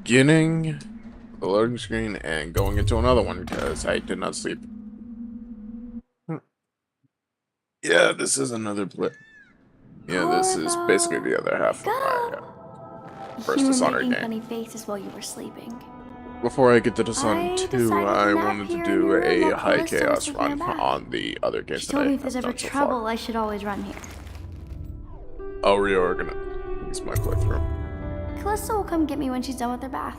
beginning the loading screen and going into another one because I did not sleep. Yeah, this is another play. Yeah, this is basically the other half of my first Dishonored making game. funny faces while you were sleeping. Before I get to Dishonored 2, decided to I nap wanted to here in do your room a while high Callisto was chaos taking a run bath. on the other games She that told I me if have there's ever done so trouble, far. I should always run here. I'll reorganize my playthrough. Callisto will come get me when she's done with her bath.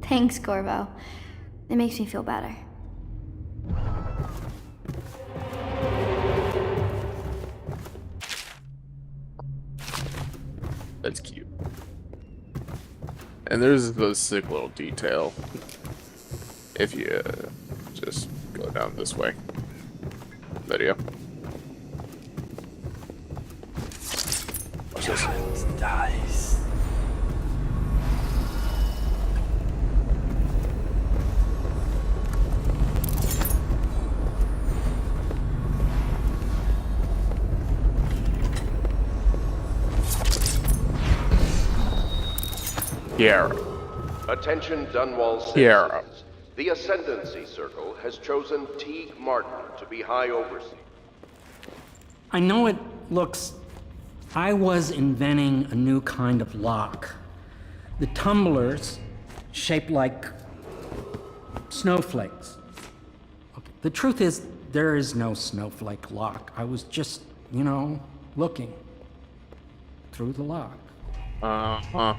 Thanks, Corvo. It makes me feel better. That's cute. And there's the sick little detail. If you just go down this way. Video. Watch this. Nice. Kiara. Attention Dunwall Kiara. citizens. The Ascendancy Circle has chosen Teague Martin to be High Overseer. I know it looks... I was inventing a new kind of lock. The tumblers, shaped like snowflakes. Okay. The truth is, there is no snowflake lock. I was just, looking through the lock. Uh-huh.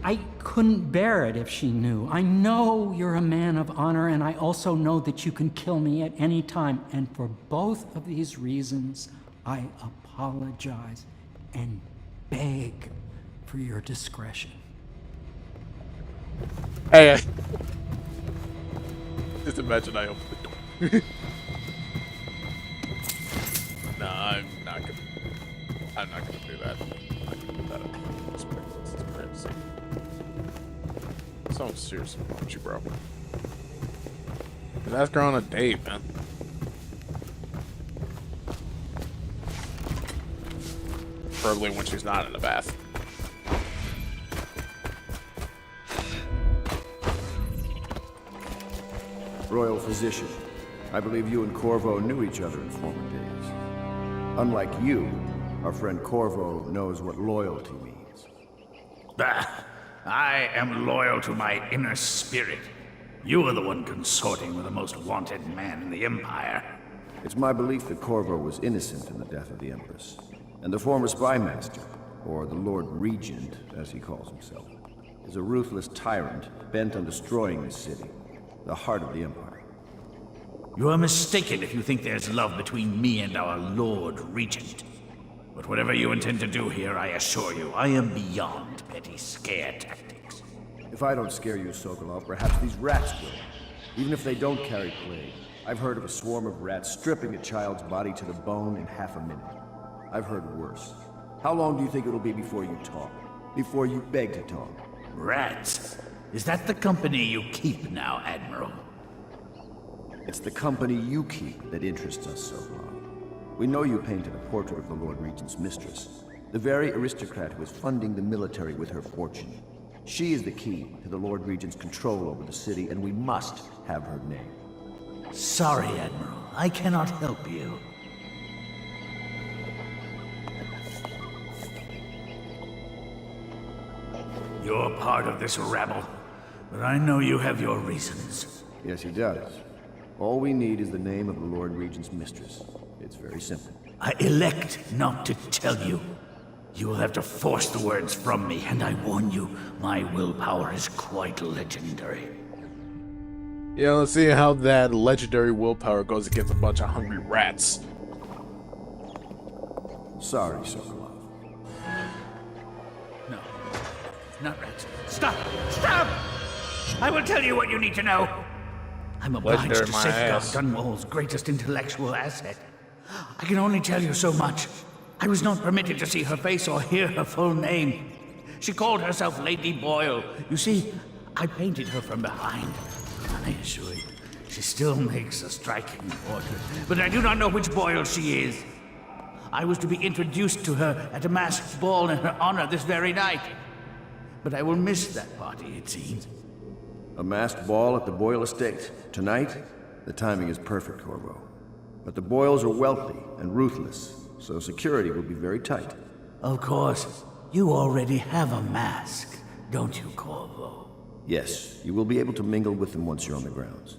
I couldn't bear it if she knew. I know you're a man of honor, and I also know that you can kill me at any time. And for both of these reasons, I apologize and beg for your discretion. Hey, just imagine I open the door. Nah, I'm not gonna do that. I'm not gonna do that. It's embarrassing. So seriously, why don't you, bro? Just ask her on a date, man. Preferably when she's not in the bath. Royal Physician, I believe you and Corvo knew each other in former days. Unlike you, our friend Corvo knows what loyalty means. Bah! I am loyal to my inner spirit. You are the one consorting with the most wanted man in the Empire. It's my belief that Corvo was innocent in the death of the Empress, and the former spy master, or the Lord Regent, as he calls himself, is a ruthless tyrant bent on destroying this city, the heart of the Empire. You are mistaken if you think there's love between me and our Lord Regent. But whatever you intend to do here, I assure you, I am beyond petty scare tactics. If I don't scare you, Sokolov, perhaps these rats will. Even if they don't carry plague, I've heard of a swarm of rats stripping a child's body to the bone in half a minute. I've heard worse. How long do you think it'll be before you talk? Before you beg to talk? Rats? Is that the company you keep now, Admiral? It's the company you keep that interests us, Sokolov. We know you painted a portrait of the Lord Regent's mistress, the very aristocrat who is funding the military with her fortune. She is the key to the Lord Regent's control over the city, and we must have her name. Sorry, Admiral. I cannot help you. You're part of this rabble, but I know you have your reasons. Yes, he does. All we need is the name of the Lord Regent's mistress. It's very simple. I elect not to tell you. You will have to force the words from me, and I warn you, my willpower is quite legendary. Yeah, let's see how that legendary willpower goes against a bunch of hungry rats. Sorry, Sokolov. No, not rats. Stop! Stop! I will tell you what you need to know. I'm obliged Legendary to my safeguard ass. Dunwall's greatest intellectual asset. I can only tell you so much. I was not permitted to see her face or hear her full name. She called herself Lady Boyle. You see, I painted her from behind. I assure you, she still makes a striking portrait, but I do not know which Boyle she is. I was to be introduced to her at a masked ball in her honor this very night. But I will miss that party, it seems. A masked ball at the Boyle estate. Tonight? The timing is perfect, Corvo. But the Boyles are wealthy and ruthless, so security will be very tight. Of course, you already have a mask, don't you, Corvo? Yes, you will be able to mingle with them once you're on the grounds.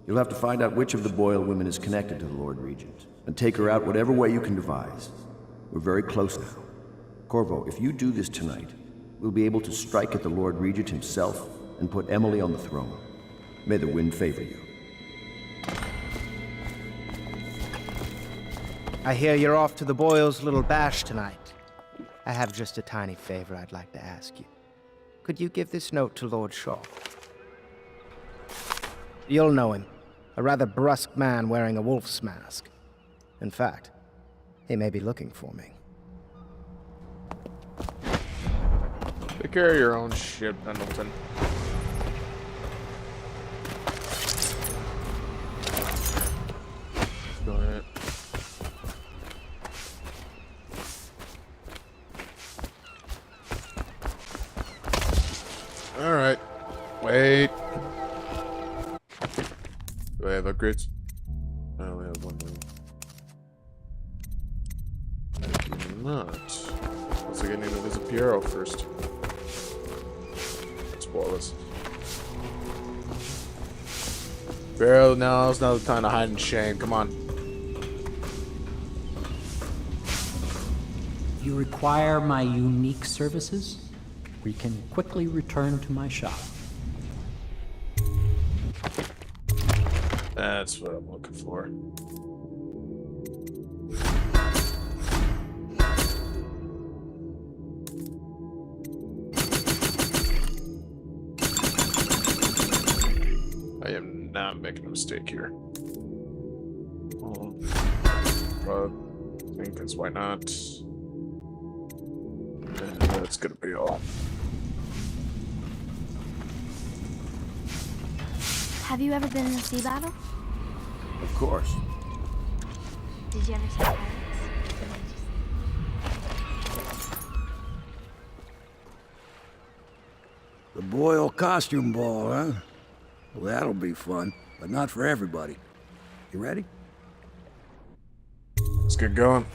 You'll have to find out which of the Boyle women is connected to the Lord Regent, and take her out whatever way you can devise. We're very close now. Corvo, if you do this tonight, we'll be able to strike at the Lord Regent himself and put Emily on the throne. May the wind favor you. I hear you're off to the Boyles' little bash tonight. I have just a tiny favor I'd like to ask you. Could you give this note to Lord Shaw? You'll know him. A rather brusque man wearing a wolf's mask. In fact, he may be looking for me. Take care of your own shit, Pendleton. Go ahead. Alright. Wait. Do I have upgrades? I only have one more. I do not. Looks like I need to visit Piero first. Spoil this. Piero, no, it's not the time to hide in shame. Come on. You require my unique services? We can quickly return to my shop. That's what I'm looking for. I am not making a mistake here. But I think it's why not. And that's gonna be all. Have you ever been in a sea battle? Of course. Did you ever see pirates? The Boyle costume ball, huh? Well, that'll be fun, but not for everybody. You ready? Let's get going.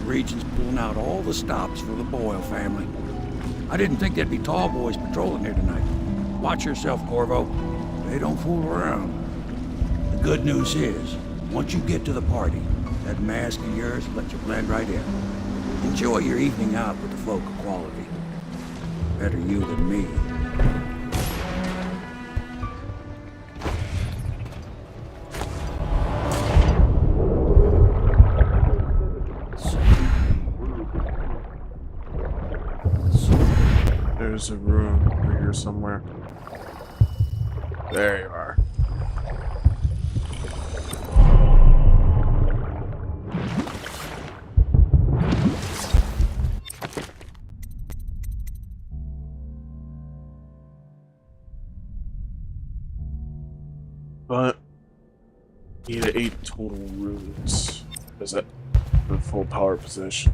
Regent's pulling out all the stops for the Boyle family. I didn't think there'd be tall boys patrolling here tonight. Watch yourself, Corvo. They don't fool around. The good news is, once you get to the party, that mask of yours will let you blend right in. Enjoy your evening out with the folk of quality. Better you than me. There's a room over here somewhere. There you are. But need 8 total runes. Is that the full power position?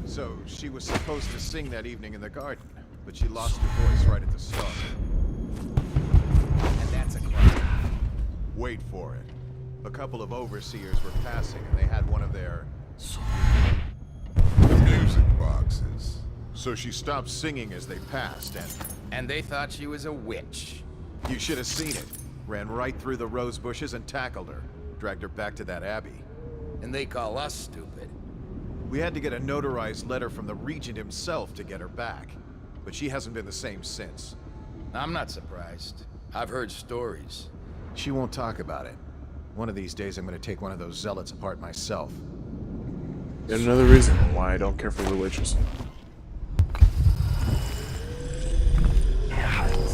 So, she was supposed to sing that evening in the garden, but she lost her voice right at the start. And that's a crime. Wait for it. A couple of overseers were passing, and they had one of their music boxes. So she stopped singing as they passed, And they thought she was a witch. you should have seen it. Ran right through the rose bushes and tackled her. Dragged her back to that abbey. And they call us stupid. We had to get a notarized letter from the Regent himself to get her back. But she hasn't been the same since. I'm not surprised. I've heard stories. She won't talk about it. One of these days I'm gonna take one of those zealots apart myself. Yet another reason why I don't care for religious.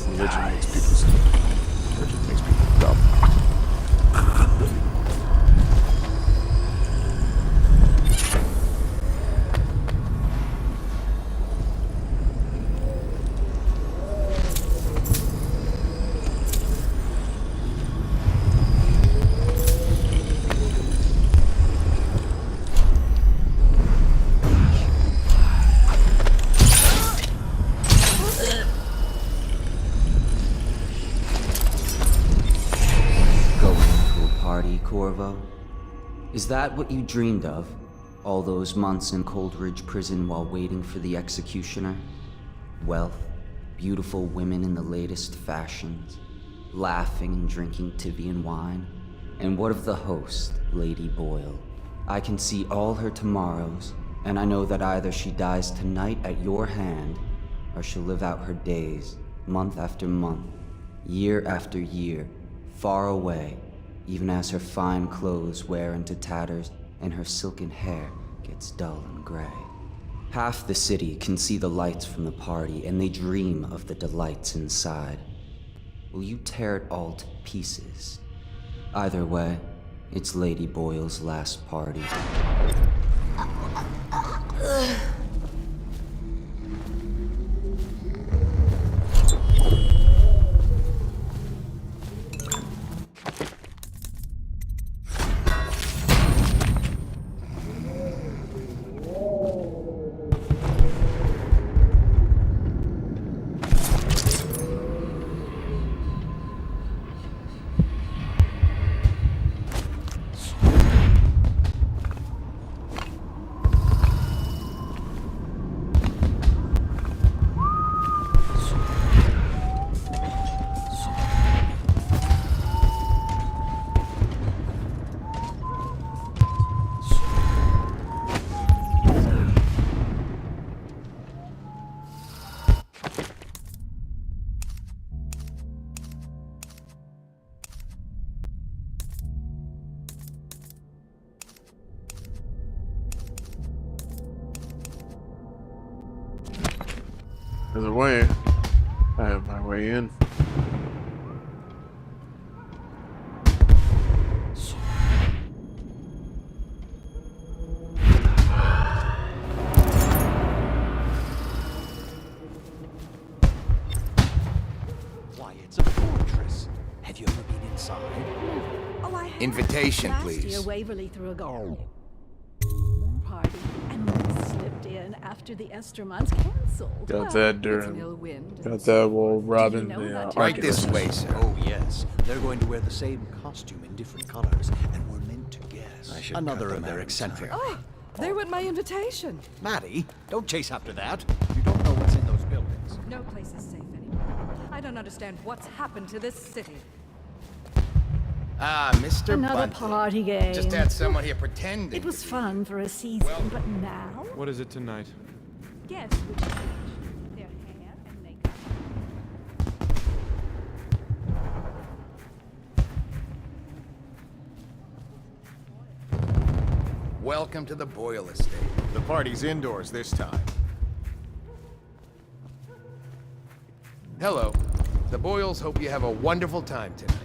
Religion makes people stupid. Religion makes people dumb. Corvo? Is that what you dreamed of? All those months in Coldridge Prison while waiting for the executioner? Wealth, beautiful women in the latest fashions, laughing and drinking Tivian wine? And what of the host, Lady Boyle? I can see all her tomorrows, and I know that either she dies tonight at your hand, or she'll live out her days, month after month, year after year, far away, even as her fine clothes wear into tatters and her silken hair gets dull and gray. Half the city can see the lights from the party, and they dream of the delights inside. Will you tear it all to pieces? Either way, it's Lady Boyle's last party. There's a way. I have my way in. Why, it's a fortress. Have you ever been inside? Oh, I have. Invitation, Last please. year, Waverly threw a party, and we slipped in after the Esther months canceled. Got Well, that it's an during. ill wind. Got that while robbing know the that? Right this Oculus. way, sir. Oh, yes. They're going to wear the same costume in different colors, and we're meant to guess. I should Another cut of them their out. eccentric. Oh, they want my invitation. Maddie, don't chase after that. You don't know what's in those buildings. No place is safe anymore. I don't understand what's happened to this city. Ah, Mr. Another Bunting. party game. Just had someone here pretending. It was fun for a season, but now? What is it tonight? Guess which age? Their hair and makeup. Welcome to the Boyle Estate. The party's indoors this time. Hello. The Boyles hope you have a wonderful time tonight.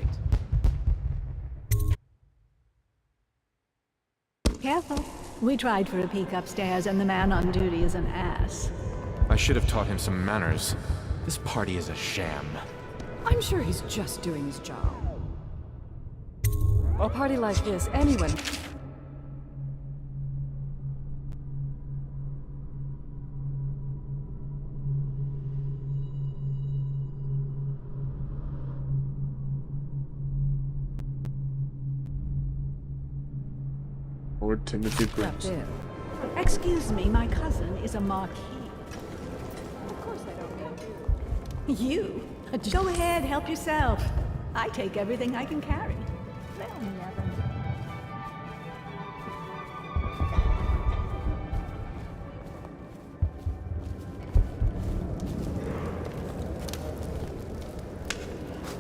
Careful. We tried for a peek upstairs, and the man on duty is an ass. I should have taught him some manners. This party is a sham. I'm sure he's just doing his job. A party like this, anyone... Lord Timothy Grims. Excuse me, my cousin is a marquis. Of course I don't mean you. You? Go ahead, help yourself. I take everything I can carry. They'll never know.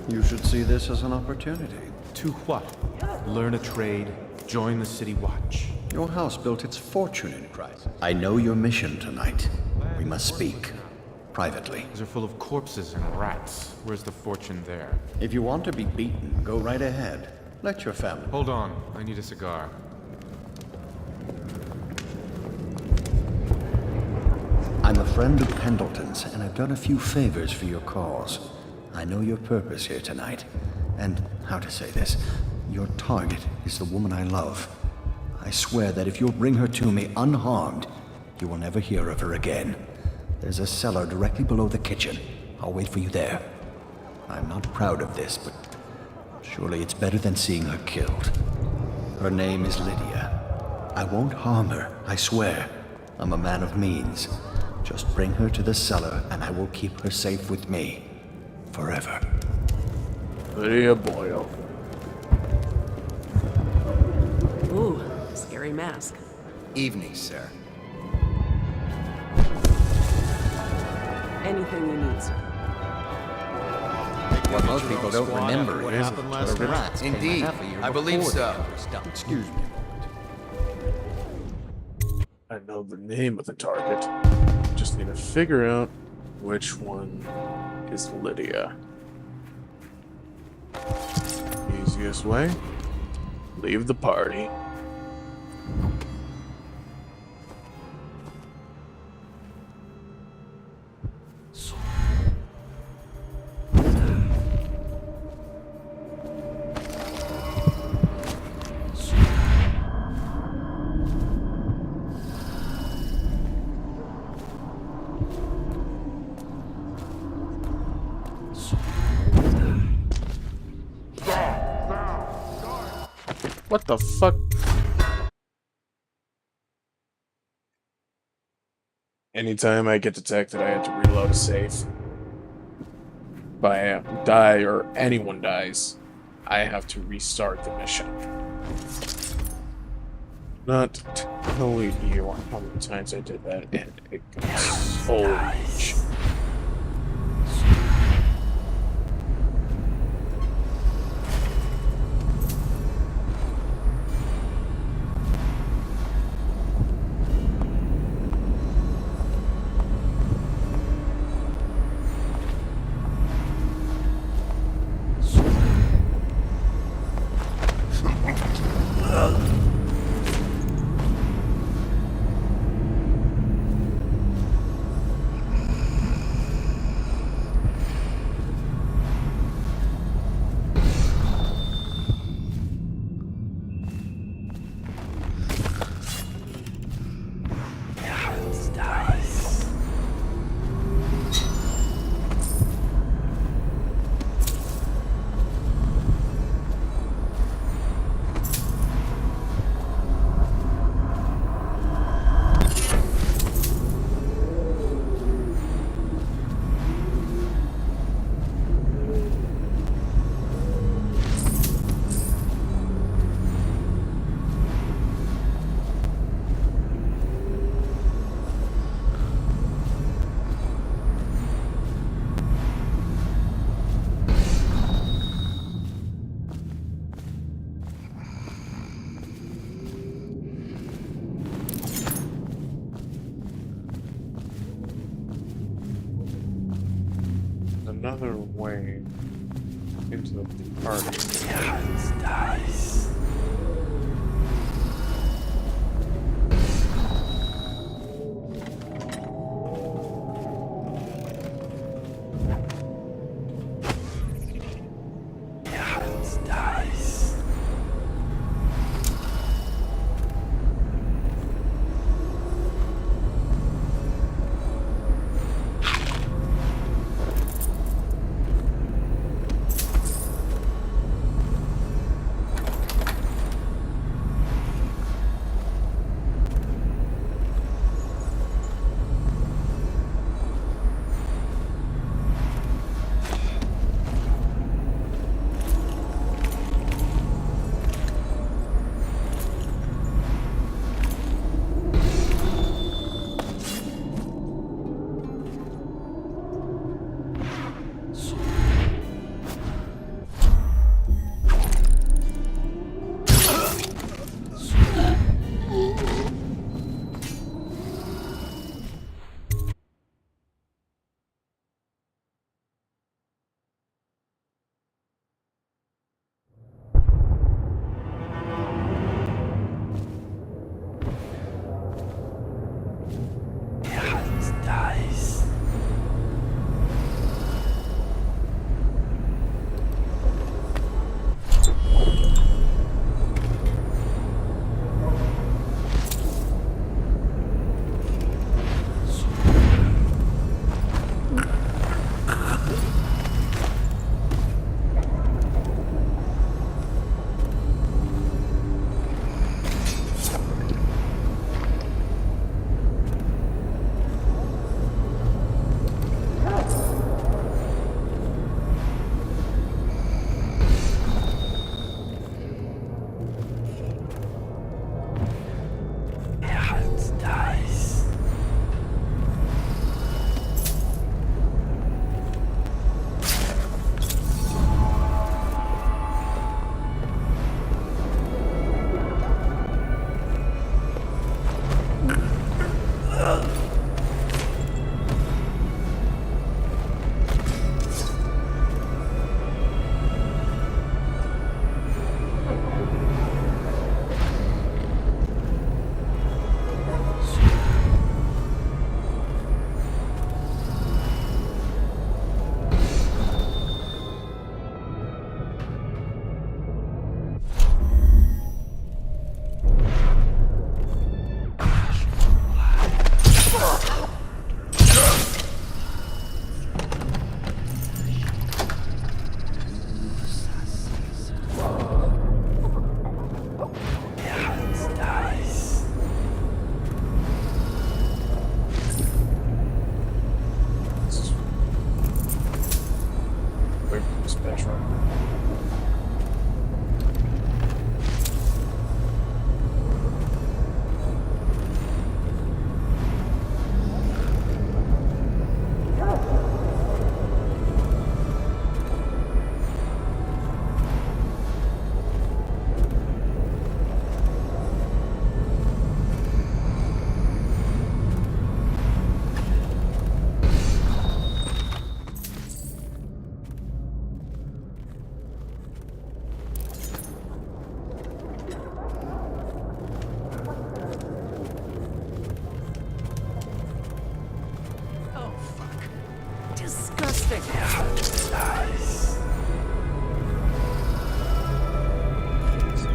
You should see this as an opportunity. To what? Learn a trade, join the City Watch. Your house built its fortune in crisis. I know your mission tonight. We must speak. Privately. These are full of corpses and rats. Where's the fortune there? If you want to be beaten, go right ahead. Let your family... Hold on. I need a cigar. I'm a friend of Pendleton's, and I've done a few favors for your cause. I know your purpose here tonight. And, how to say this, your target is the woman I love. I swear that if you'll bring her to me unharmed, you will never hear of her again. There's a cellar directly below the kitchen. I'll wait for you there. I'm not proud of this, but surely it's better than seeing her killed. Her name is Lydia. I won't harm her, I swear. I'm a man of means. Just bring her to the cellar, and I will keep her safe with me. Forever. Lydia Boyle. Ooh, scary mask. Evening, sir. Anything you need, sir. What most people don't remember is that the rats came Indeed, half a year I believe before so. the other stuff. Excuse me. I know the name of the target. Just need to figure out which one is Lydia. Easiest way? Leave the party. What the fuck? Anytime I get detected, I have to reload a safe. If I die or anyone dies, I have to restart the mission. Not telling you on how many times I did that, and it got so much. Another way into the party.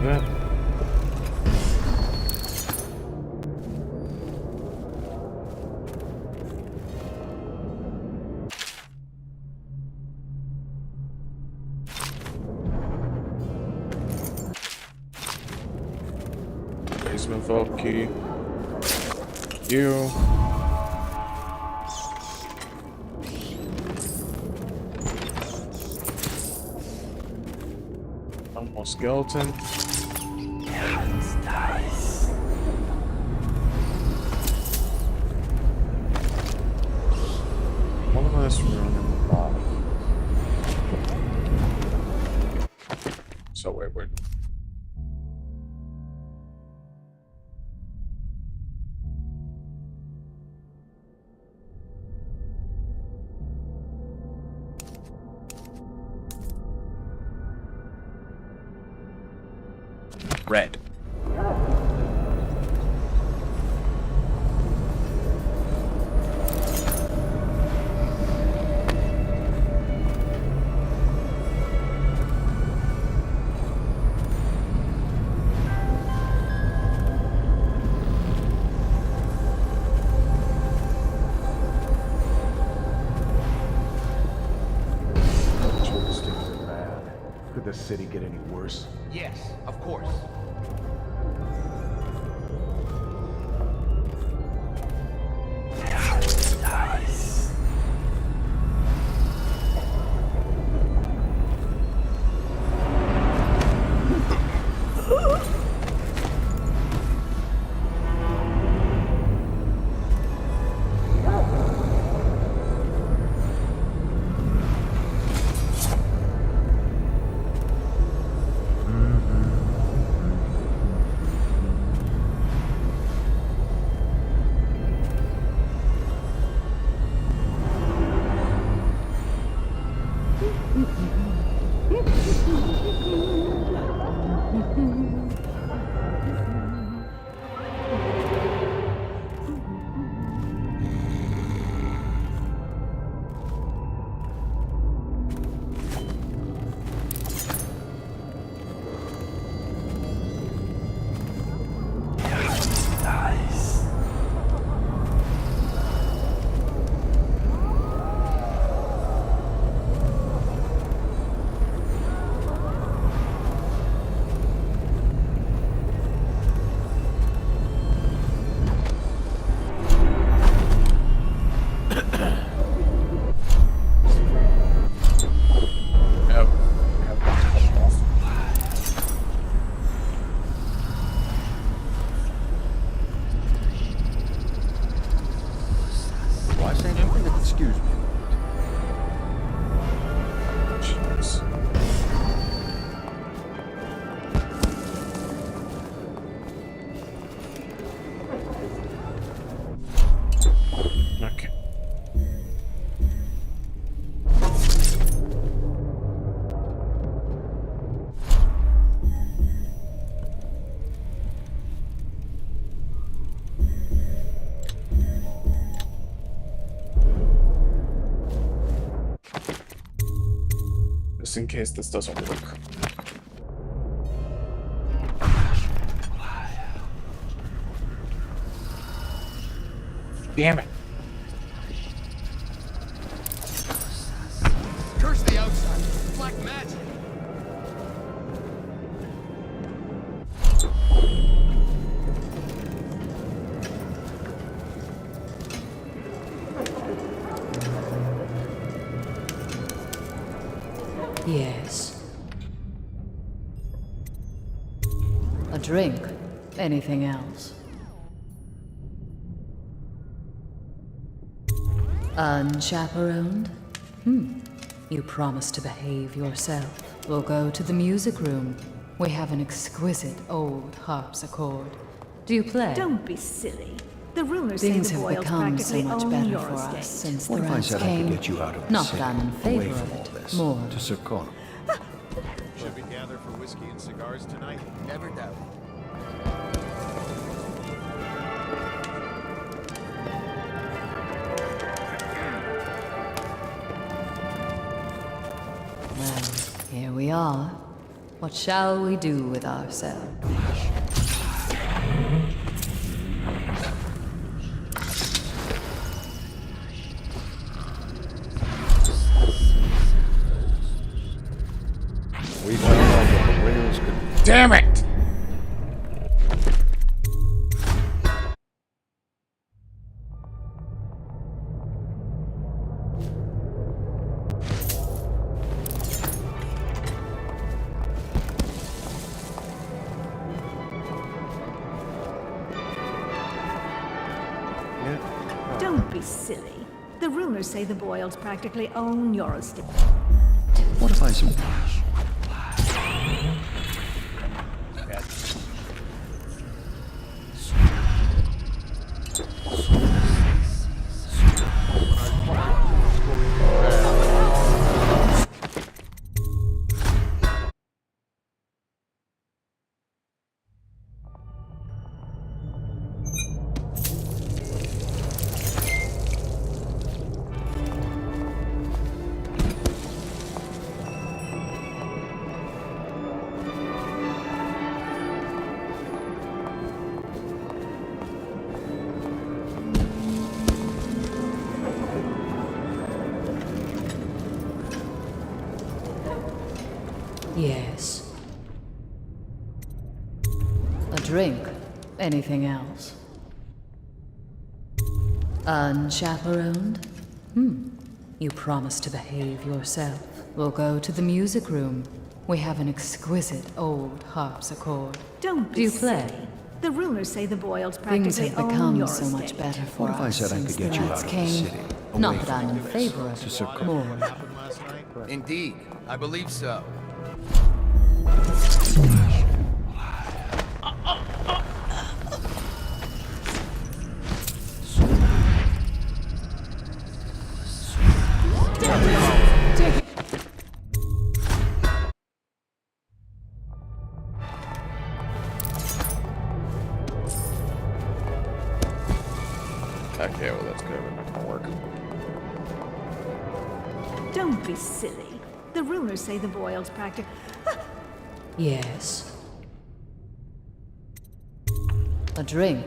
that. Basement vault key. You. One more skeleton. Nice. One of us run in the bottom. So wait. Red. Could the city get any worse? Yes, of course. Nice. Excuse me. Jeez. Okay. Just in case this doesn't work. Damn it. Curse the outside. Black magic. Yes. A drink? Anything else? Unchaperoned? You promised to behave yourself. We'll go to the music room. We have an exquisite old harpsichord. Do you play? Don't be silly. The rumors say Things the have Boyles become so practically much own better your for estate. us since the What if I rats said I could came? get you out of the Not city, that I'm in away favor from of all it. this, More. to Circona? Should we gather for whiskey and cigars tonight? Never doubt it. Well, here we are. What shall we do with ourselves? We found out what the whales could... Damn it! Don't be silly. The rumors say the Boyles practically own your estate. What if I some... Yes. A drink? Anything else? Unchaperoned? You promised to behave yourself. We'll go to the music room. We have an exquisite old harpsichord. Don't Do you be play? silly. The rumors say the Boyles Things practically have own become your so much estate. better for What if I us said I since could get the you out rats of the came. city? Not Away that I'm in from favor of to it. Circle. More. Indeed, I believe so. Okay, well that's good. Not gonna work. Don't be silly. The rumors say the Boyles practically... Yes. A drink?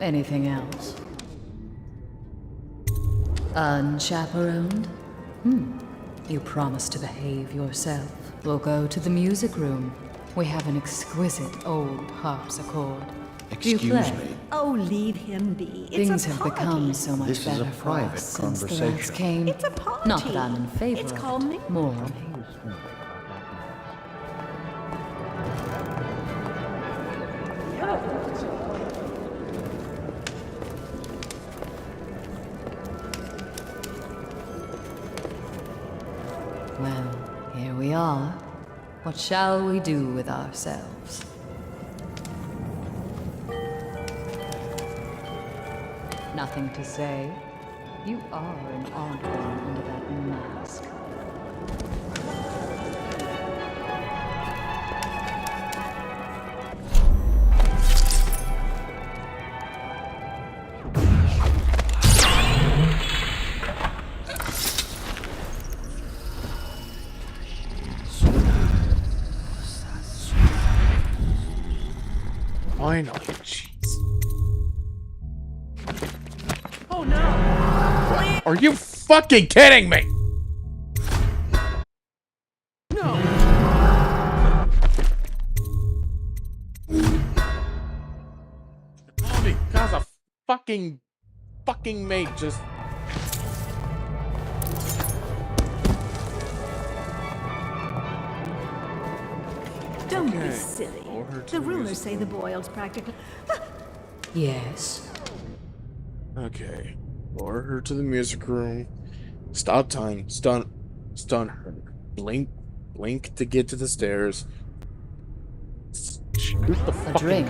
Anything else? Unchaperoned? You promised to behave yourself. We'll go to the music room. We have an exquisite old harpsichord. Do you Excuse play? me. Oh, leave him be. It's Things a have party. become so much This is a better for private us since the rats conversation. came. It's a party. Not that I'm in favor It's of called it. me. More. Well, here we are. What shall we do with ourselves? Nothing to say. You are an odd one under that mask. Finally, jeez. Oh no! Are you fucking kidding me? No! All because a fucking mate just... Don't be Okay. silly. Or her to The the rumors music say the Boyles practically... Yes. Okay. Lure her to the music room. Stop time. Stun her. Blink to get to the stairs. Shoot the fucking drink.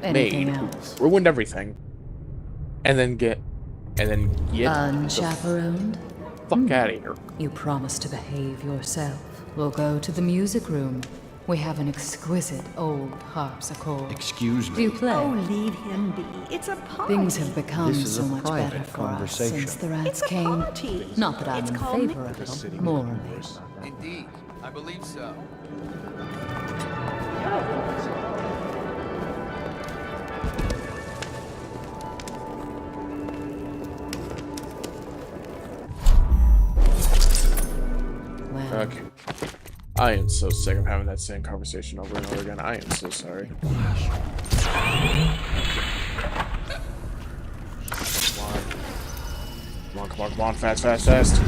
Anything maid who else? ruined everything. And then get Unchaperoned? the fuck out of here. You promised to behave yourself. We'll go to the music room. We have an exquisite old harpsichord. Excuse Do me. you play? Oh, leave him be. It's a party. Things have become This is so a much private better for us conversation. since the rats It's a came. party. Not that I'm It's in called favor of it. Morally. Indeed, I believe so. I am so sick of having that same conversation over and over again. I am so sorry. Come on, come on, come on, fast, fast, fast.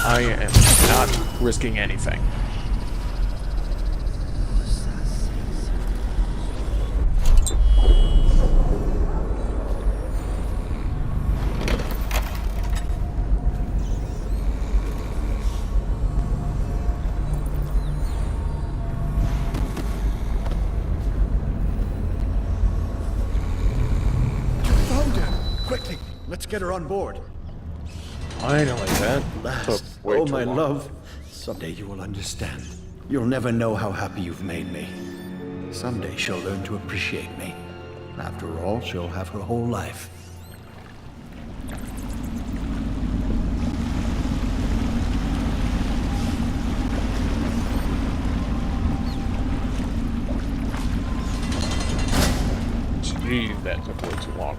I am not risking anything. Found her! Quickly, let's get her on board. Finally, that took way Oh, too my long. love. Someday you will understand. You'll never know how happy you've made me. Someday she'll learn to appreciate me. After all, she'll have her whole life. Jeez, that took way too long.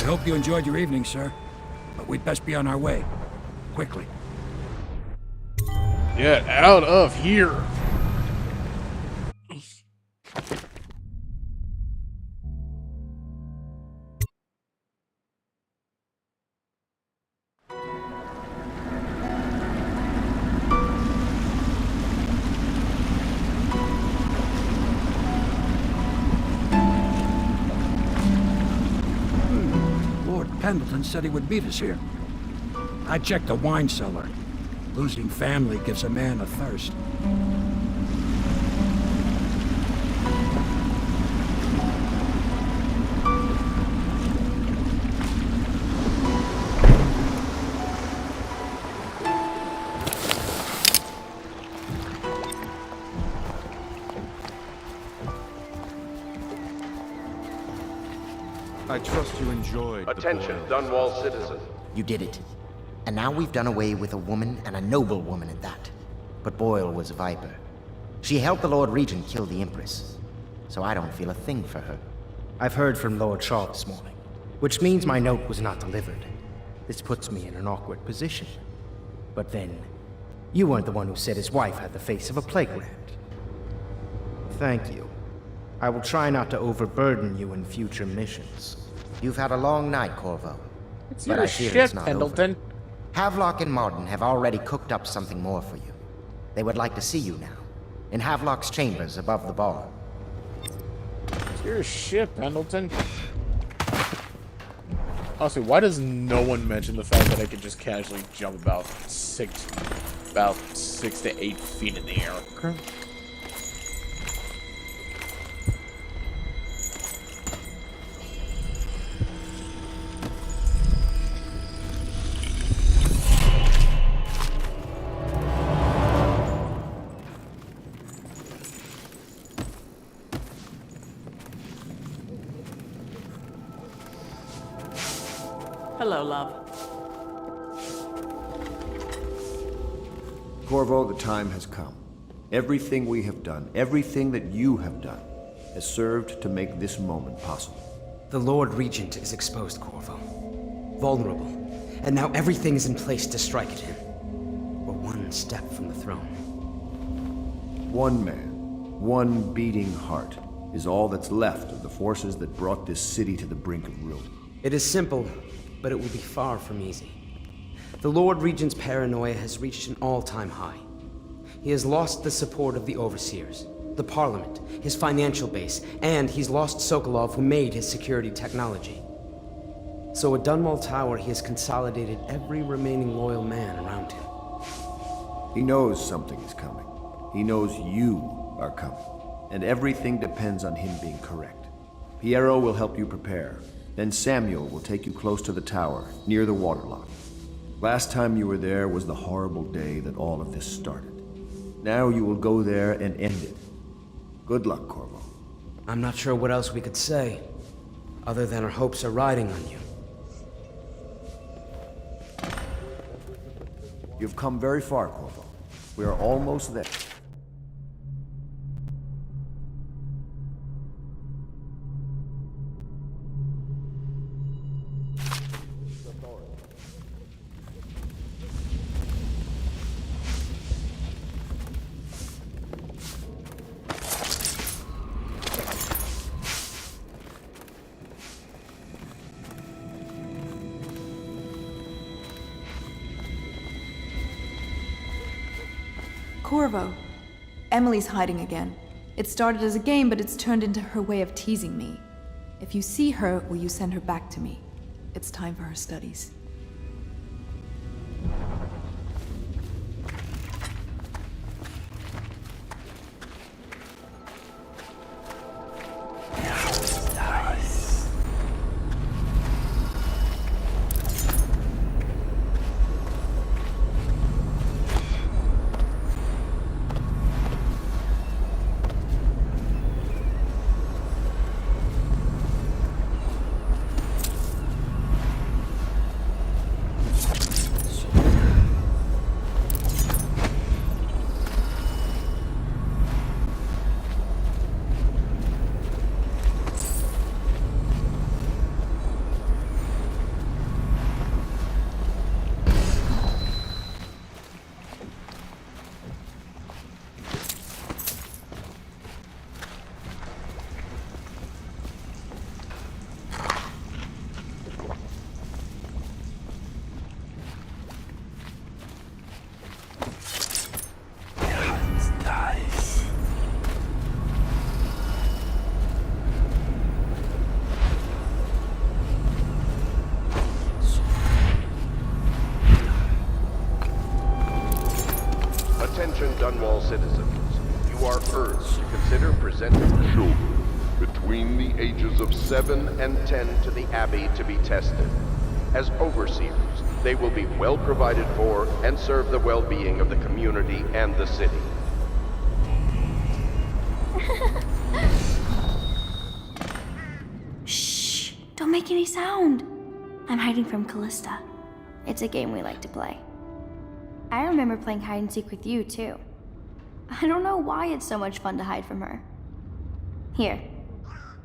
I hope you enjoyed your evening, sir. But we'd best be on our way. Quickly. Get out of here! Pendleton said he would meet us here. I checked the wine cellar. Losing family gives a man a thirst. I trust you enjoyed. Attention, Dunwall citizen. You did it. And now we've done away with a woman, and a noble woman at that. But Boyle was a viper. She helped the Lord Regent kill the Empress. So I don't feel a thing for her. I've heard from Lord Shaw this morning, which means my note was not delivered. This puts me in an awkward position. But then, you weren't the one who said his wife had the face of a plague rat. Thank you. I will try not to overburden you in future missions. You've had a long night, Corvo. It's but your I fear ship, it's not Pendleton. over. Havelock and Martin have already cooked up something more for you. They would like to see you now, in Havelock's chambers above the bar. It's your ship, Pendleton. Honestly, why does no one mention the fact that I can just casually jump about 6 to 8 feet in the air? Hello, love. Corvo, the time has come. Everything we have done, everything that you have done, has served to make this moment possible. The Lord Regent is exposed, Corvo. Vulnerable. And now everything is in place to strike at him. We're one step from the throne. One man, one beating heart, is all that's left of the forces that brought this city to the brink of ruin. It is simple, but it will be far from easy. The Lord Regent's paranoia has reached an all-time high. He has lost the support of the Overseers, the Parliament, his financial base, and he's lost Sokolov, who made his security technology. So at Dunwall Tower, he has consolidated every remaining loyal man around him. He knows something is coming. He knows you are coming. And everything depends on him being correct. Piero will help you prepare. Then Samuel will take you close to the tower, near the waterlock. Last time you were there was the horrible day that all of this started. Now you will go there and end it. Good luck, Corvo. I'm not sure what else we could say, other than our hopes are riding on you. You've come very far, Corvo. We are almost there. Corvo. Emily's hiding again. It started as a game, but it's turned into her way of teasing me. If you see her, will you send her back to me? It's time for her studies. Attention Dunwall citizens, you are urged to consider presenting children between the ages of 7 and 10 to the Abbey to be tested. As overseers, they will be well provided for and serve the well-being of the community and the city. Shh! Don't make any sound! I'm hiding from Callista. It's a game we like to play. I remember playing hide and seek with you, too. I don't know why it's so much fun to hide from her. Here.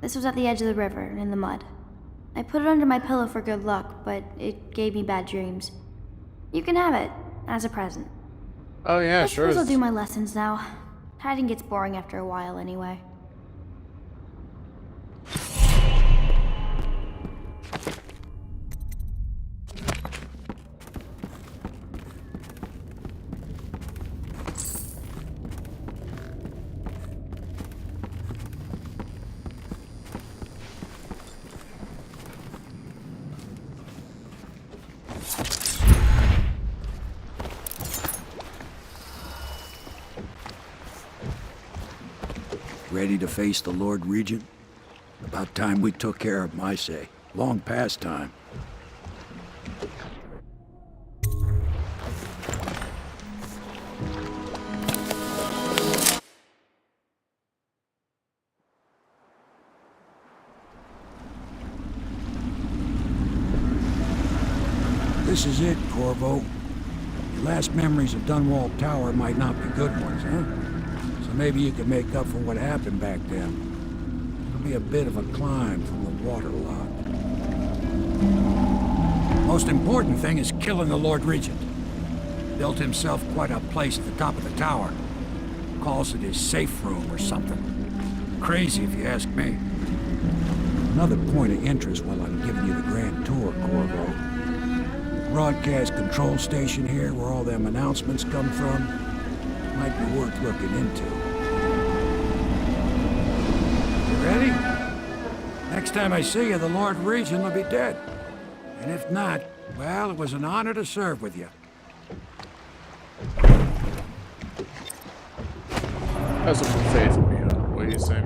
This was at the edge of the river, in the mud. I put it under my pillow for good luck, but it gave me bad dreams. You can have it, as a present. Oh yeah, I sure. suppose I'll do my lessons now. Hiding gets boring after a while, anyway. Ready to face the Lord Regent? About time we took care of my say. Long past time. This is it, Corvo. Your last memories of Dunwall Tower might not be good ones, huh? So maybe you can make up for what happened back then. It'll be a bit of a climb from the waterlogged. Most important thing is killing the Lord Regent. Built himself quite a place at the top of the tower. Calls it his safe room or something. Crazy if you ask me. Another point of interest while I'm giving you the grand tour, Corvo. Broadcast control station here where all them announcements come from might be worth looking into. You ready? Next time I see you, the Lord Regent will be dead. And if not, well, it was an honor to serve with you. Have some faith in me, huh? What do you say?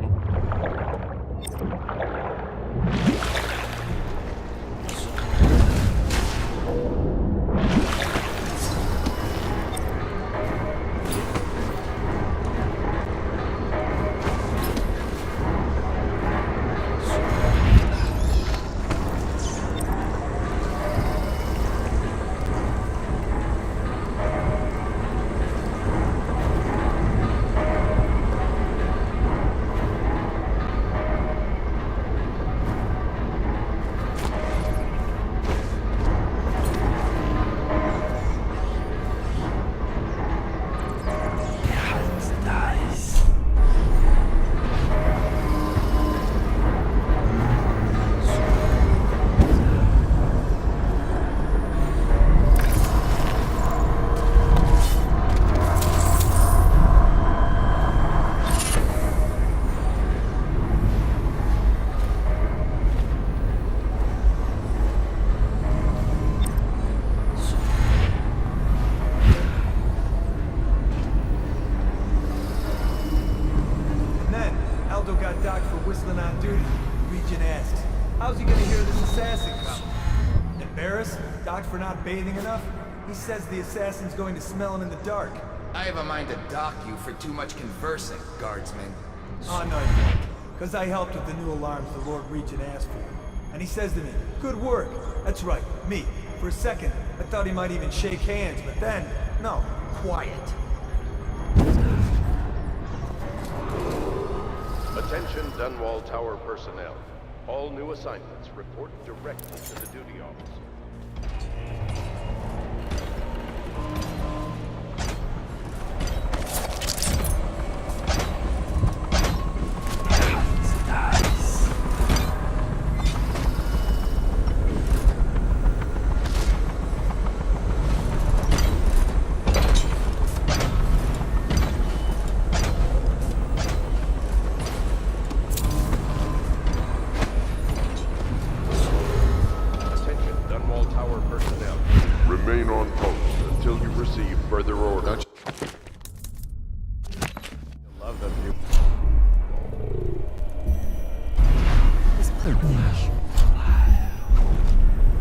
For not bathing enough? He says the assassin's going to smell him in the dark. I have a mind to dock you for too much conversing, guardsman. Oh, no, you don't. Because I helped with the new alarms the Lord Regent asked for. And he says to me, good work. That's right, me. For a second, I thought he might even shake hands, but then, no, quiet. Attention Dunwall Tower personnel. All new assignments report directly to the duty office. Remain on post until you receive further orders. I love that view.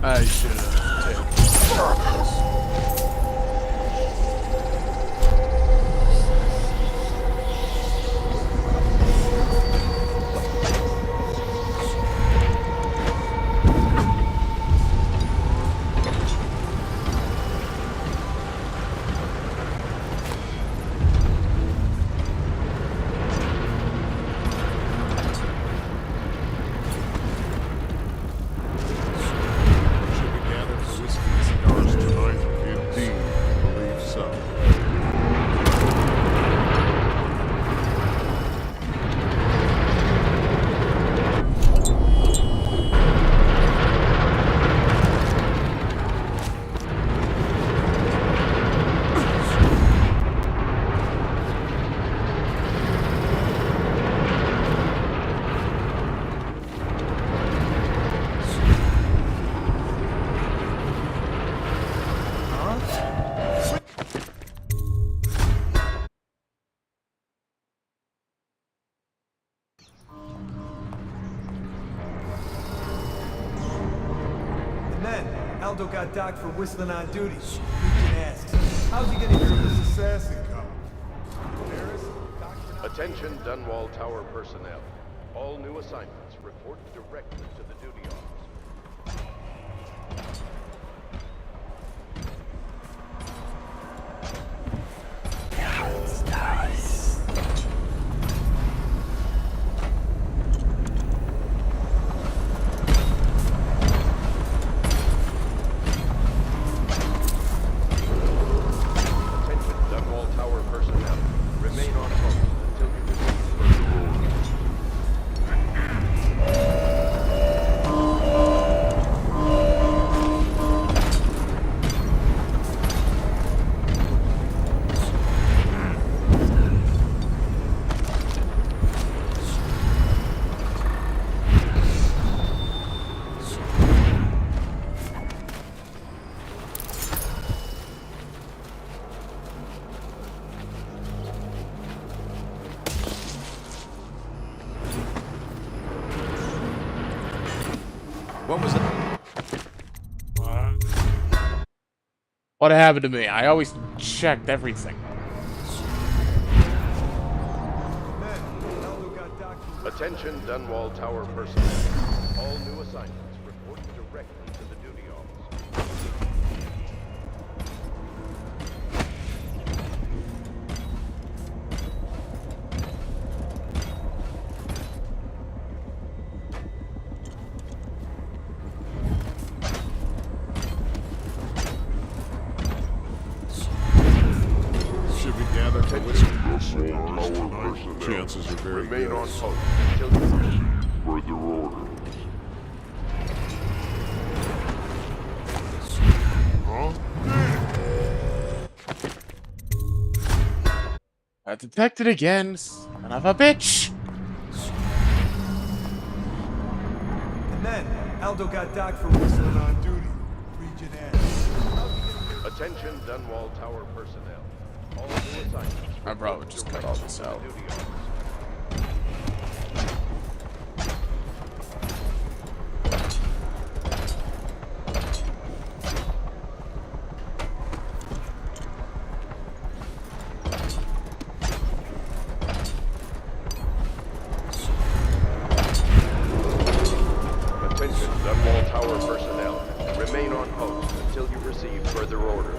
I should have taken this. Aldo got docked for whistling on duty. Regent asks, how's he gonna hear this assassin come? Paris, Attention Dunwall Tower personnel. All new assignments report directly to the duty office. What was that? What happened to me? I always checked everything. Attention Dunwall Tower personnel. All new assignments report directly to the duty officer. Should we gather to Chances are very Remain on post until you receive further orders. I detected again, son of a bitch! And then, Aldo got docked for whistling on duty. Region N. Attention Dunwall Tower personnel. All new assignments. I probably just cut all this out. Duty officer. Attention Dunwall Tower personnel. Remain on post until you receive further orders.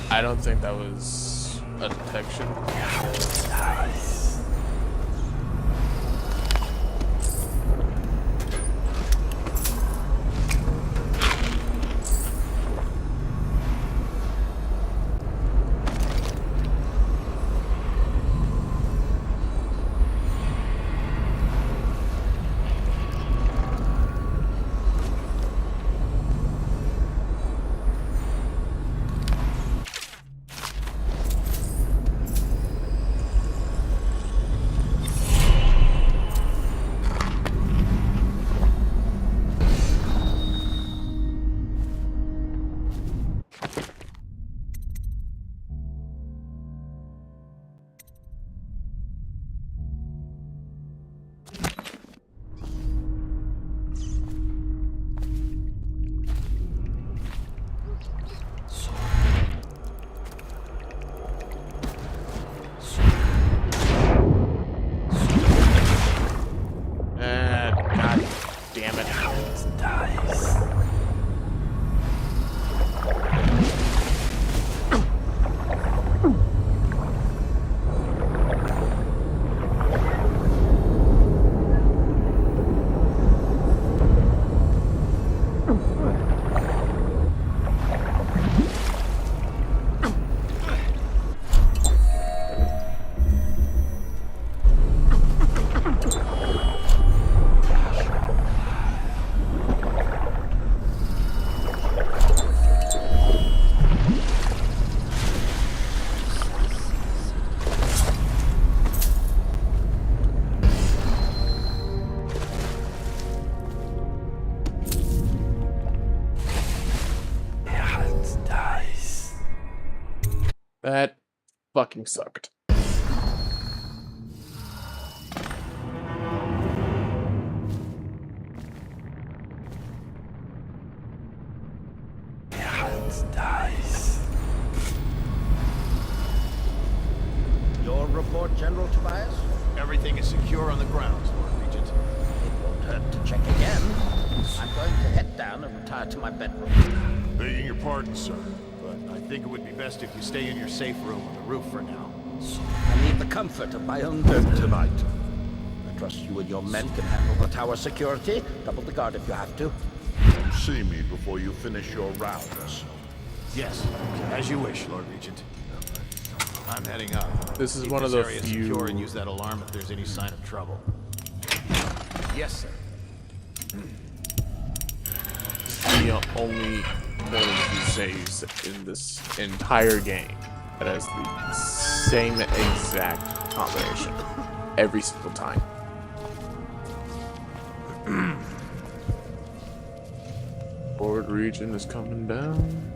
I don't think that was a detection. God damn it. That fucking sucked. Your report, General Tobias? Everything is secure on the grounds, Lord Regent. It won't hurt to check again. I'm going to head down and retire to my bedroom. Begging your pardon, sir, but I think it would be best if you stay in your safe room on the roof for now. I need the comfort of my own bed tonight. I trust you and your men can handle the tower security. Double the guard if you have to. Come see me before you finish your round or so. Yes, as you wish, Lord Regent. I'm heading up. This is Keep one of this the area few- secure and use that alarm if there's any sign of trouble. Yes, sir. The only one of the few saves in this entire game that has the same exact combination every single time. Lord Regent is coming down.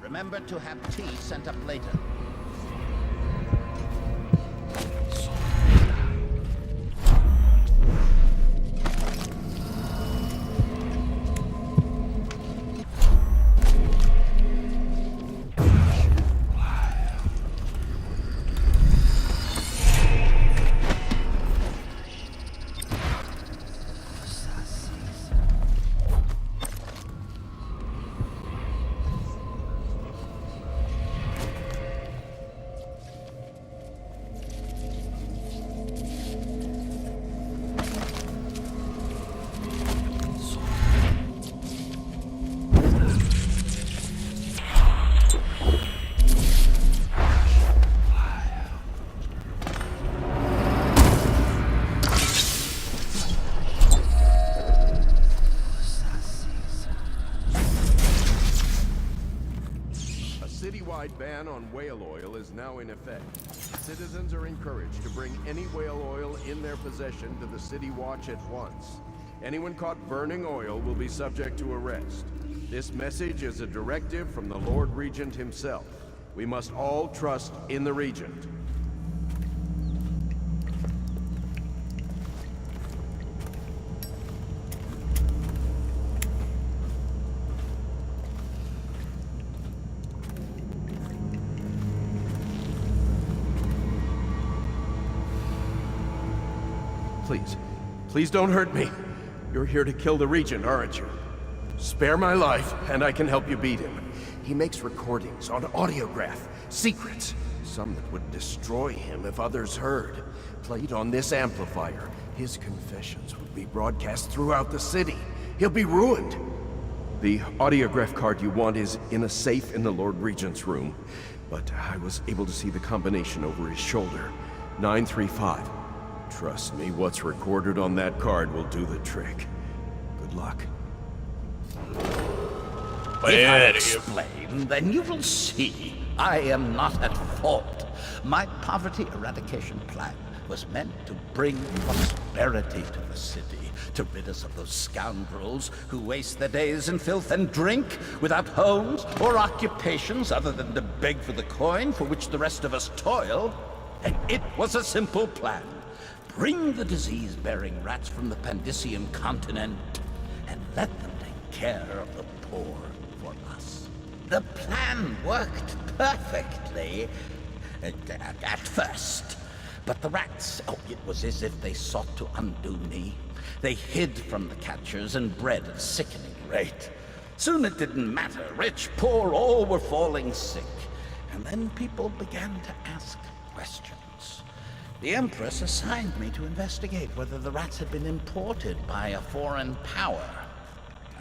Remember to have tea sent up later. Citywide ban on whale oil is now in effect. Citizens are encouraged to bring any whale oil in their possession to the City Watch at once. Anyone caught burning oil will be subject to arrest. This message is a directive from the Lord Regent himself. We must all trust in the Regent. Please, please don't hurt me. You're here to kill the Regent, aren't you? Spare my life, and I can help you beat him. He makes recordings on audiograph, secrets, some that would destroy him if others heard. Played on this amplifier, his confessions would be broadcast throughout the city. He'll be ruined. The audiograph card you want is in a safe in the Lord Regent's room, but I was able to see the combination over his shoulder. 935. Trust me, what's recorded on that card will do the trick. Good luck. If I explain, then you will see I am not at fault. My poverty eradication plan was meant to bring prosperity to the city, to rid us of those scoundrels who waste their days in filth and drink, without homes or occupations other than to beg for the coin for which the rest of us toil. And it was a simple plan. Bring the disease-bearing rats from the Pandician continent and let them take care of the poor for us. The plan worked perfectly at first. But the rats, oh, it was as if they sought to undo me. They hid from the catchers and bred at a sickening rate. Soon it didn't matter. Rich, poor, all were falling sick. And then people began to ask questions. The Empress assigned me to investigate whether the rats had been imported by a foreign power.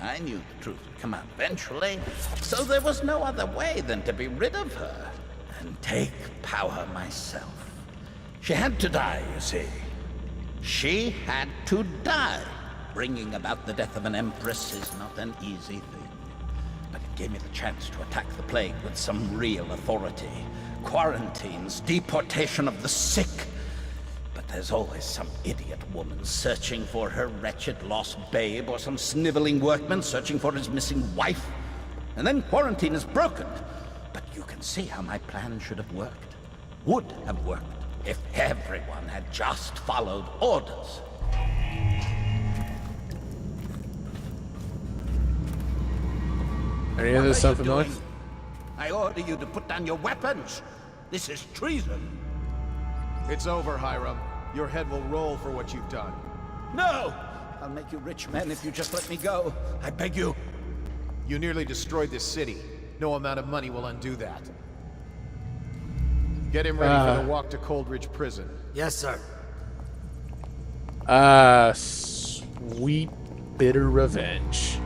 I knew the truth would come out eventually, so there was no other way than to be rid of her and take power myself. She had to die, you see. She had to die. Bringing about the death of an empress is not an easy thing. But it gave me the chance to attack the plague with some real authority. Quarantines, deportation of the sick. But there's always some idiot woman searching for her wretched lost babe, or some sniveling workman searching for his missing wife. And then quarantine is broken. But you can see how my plan should have worked. Would have worked. If everyone had just followed orders. Any of this sound familiar? I order you to put down your weapons. This is treason. It's over, Hiram. Your head will roll for what you've done. No! I'll make you rich men if you just let me go. I beg you. You nearly destroyed this city. No amount of money will undo that. Get him ready for the walk to Coldridge Prison. Yes, sir. Sweet bitter revenge.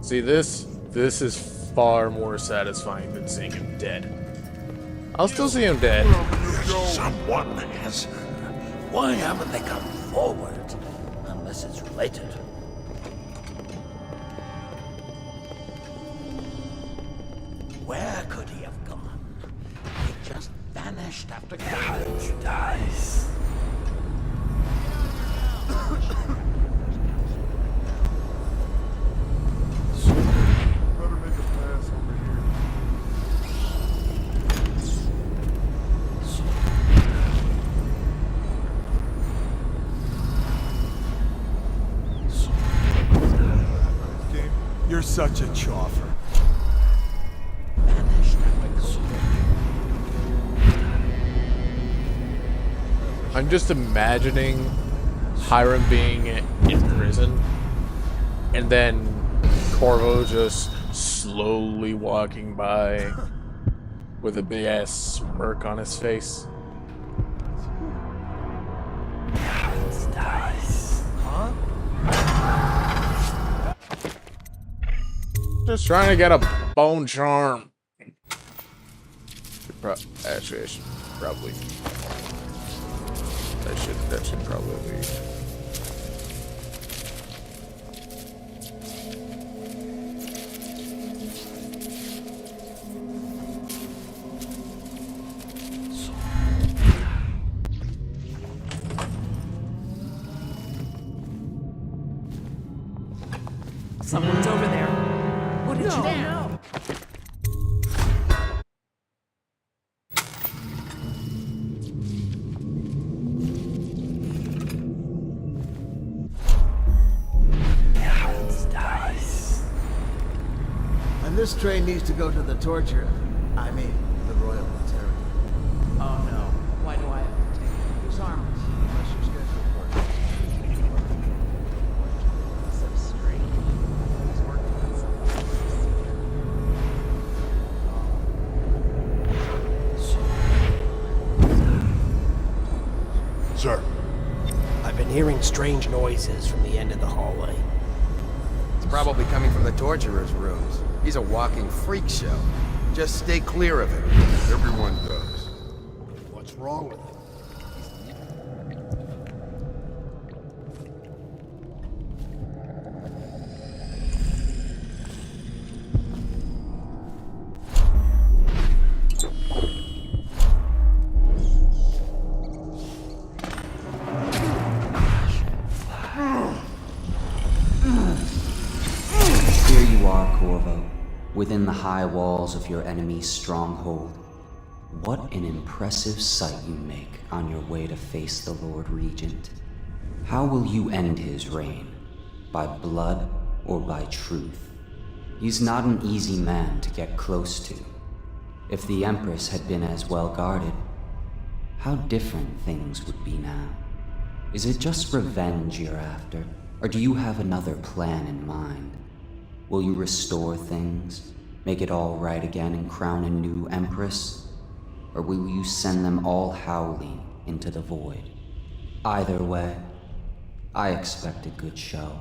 See, this is far more satisfying than seeing him dead. I'll still see him dead. Someone has... Why haven't they come forward? Unless it's related. Where could he have gone? He just vanished after Courage dies. Better make a pass over here. You're such a choffer. I'm just imagining Hiram being in prison, and then Corvo just slowly walking by with a big ass smirk on his face. Huh? Just trying to get a bone charm. Actually, I should probably. That should probably leave. Someone's over there. What did you do? And this train needs to go to the torture. I mean, the Royal Military. Oh no. Why do I have to take it? Who's armed? Unless you're scheduled for it. So strange. hearing strange noises from the end of the hallway. It's probably coming from the torturer's rooms. He's a walking freak show. Just stay clear of him. Everyone does. What's wrong with him? Within the high walls of your enemy's stronghold. What an impressive sight you make on your way to face the Lord Regent. How will you end his reign? By blood or by truth? He's not an easy man to get close to. If the Empress had been as well guarded, how different things would be now. Is it just revenge you're after, or do you have another plan in mind? Will you restore things, make it all right again and crown a new Empress? Or will you send them all howling into the void? Either way, I expect a good show.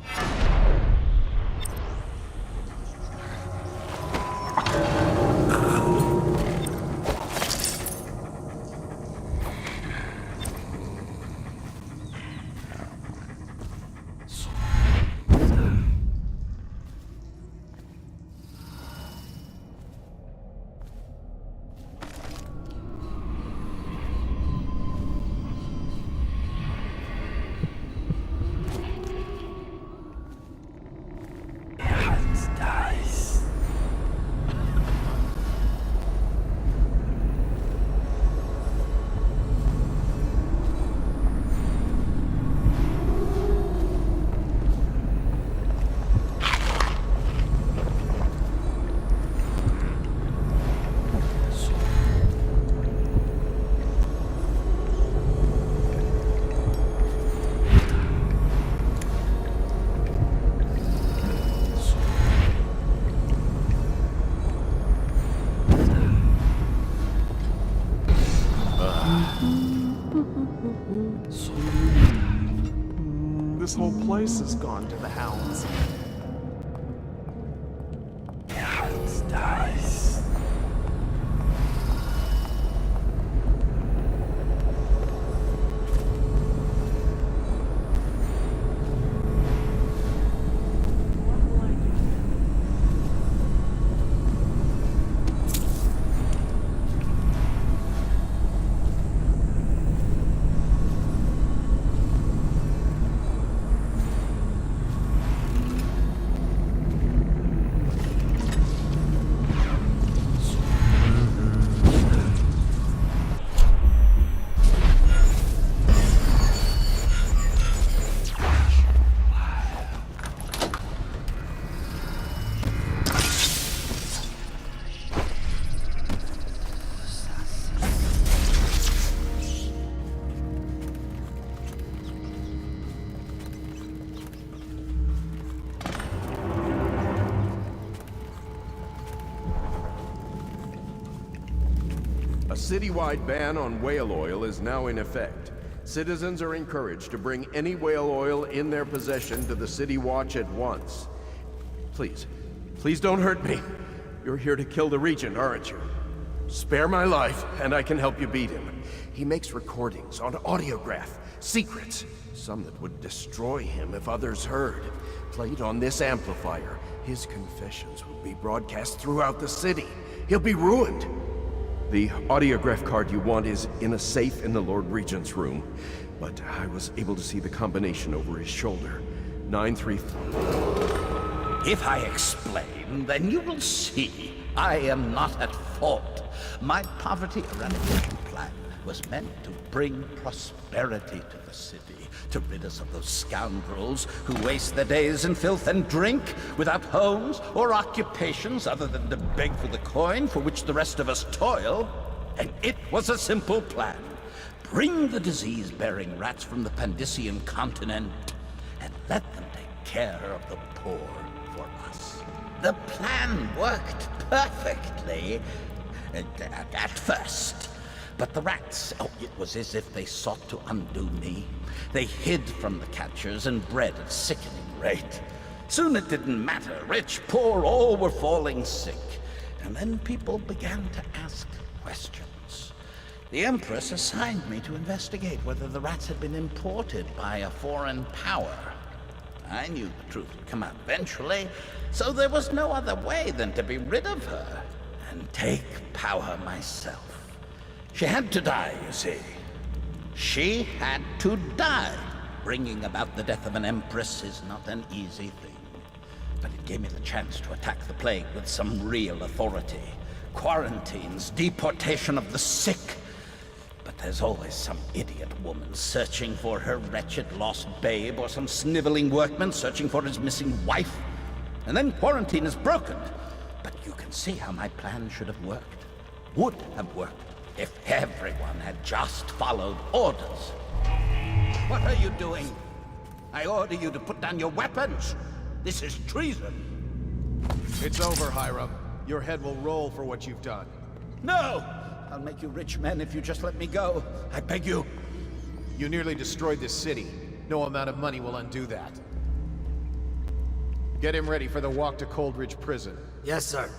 This whole place has gone to the hounds. Dice. A citywide ban on whale oil is now in effect. Citizens are encouraged to bring any whale oil in their possession to the City Watch at once. Please, please don't hurt me. You're here to kill the Regent, aren't you? Spare my life, and I can help you beat him. He makes recordings on audiograph, secrets, some that would destroy him if others heard. Played on this amplifier, his confessions would be broadcast throughout the city. He'll be ruined. The audiograph card you want is in a safe in the Lord Regent's room, but I was able to see the combination over his shoulder. 933. If I explain, then you will see I am not at fault. My poverty eradication plan was meant to bring prosperity to the city, to rid us of those scoundrels who waste their days in filth and drink, without homes or occupations other than to beg for the coin for which the rest of us toil. And it was a simple plan. Bring the disease-bearing rats from the Pandician continent and let them take care of the poor for us. The plan worked perfectly at first. But the rats, oh, it was as if they sought to undo me. They hid from the catchers and bred at sickening rate. Soon it didn't matter. Rich, poor, all were falling sick. And then people began to ask questions. The Empress assigned me to investigate whether the rats had been imported by a foreign power. I knew the truth would come out eventually, so there was no other way than to be rid of her and take power myself. She had to die, you see. She had to die. Bringing about the death of an empress is not an easy thing. But it gave me the chance to attack the plague with some real authority. Quarantines, deportation of the sick. But there's always some idiot woman searching for her wretched lost babe, or some sniveling workman searching for his missing wife. And then quarantine is broken. But you can see how my plan should have worked. Would have worked if everyone had just followed orders. What are you doing? I order you to put down your weapons. This is treason. It's over, Hiram. Your head will roll for what you've done. No! I'll make you rich men if you just let me go. I beg you. You nearly destroyed this city. No amount of money will undo that. Get him ready for the walk to Coldridge Prison. Yes, sir.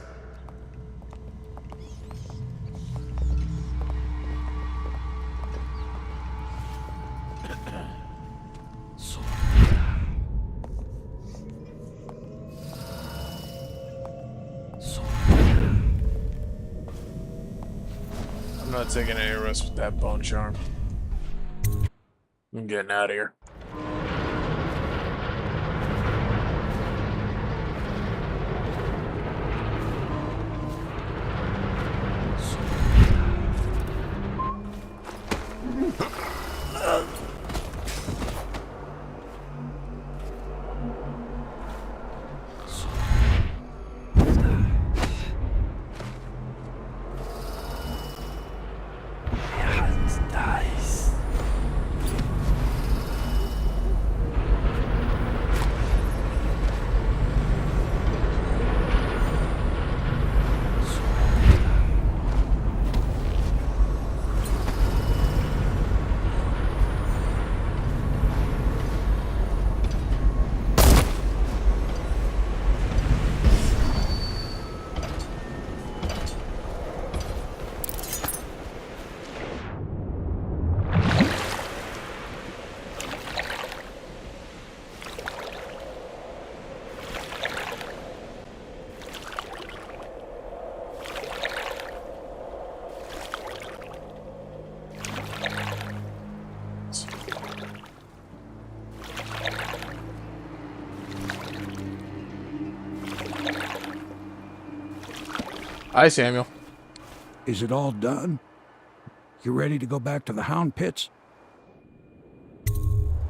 I'm not taking any risks with that bone charm. I'm getting out of here. Hi, Samuel. Is it all done? You ready to go back to the Hound Pits?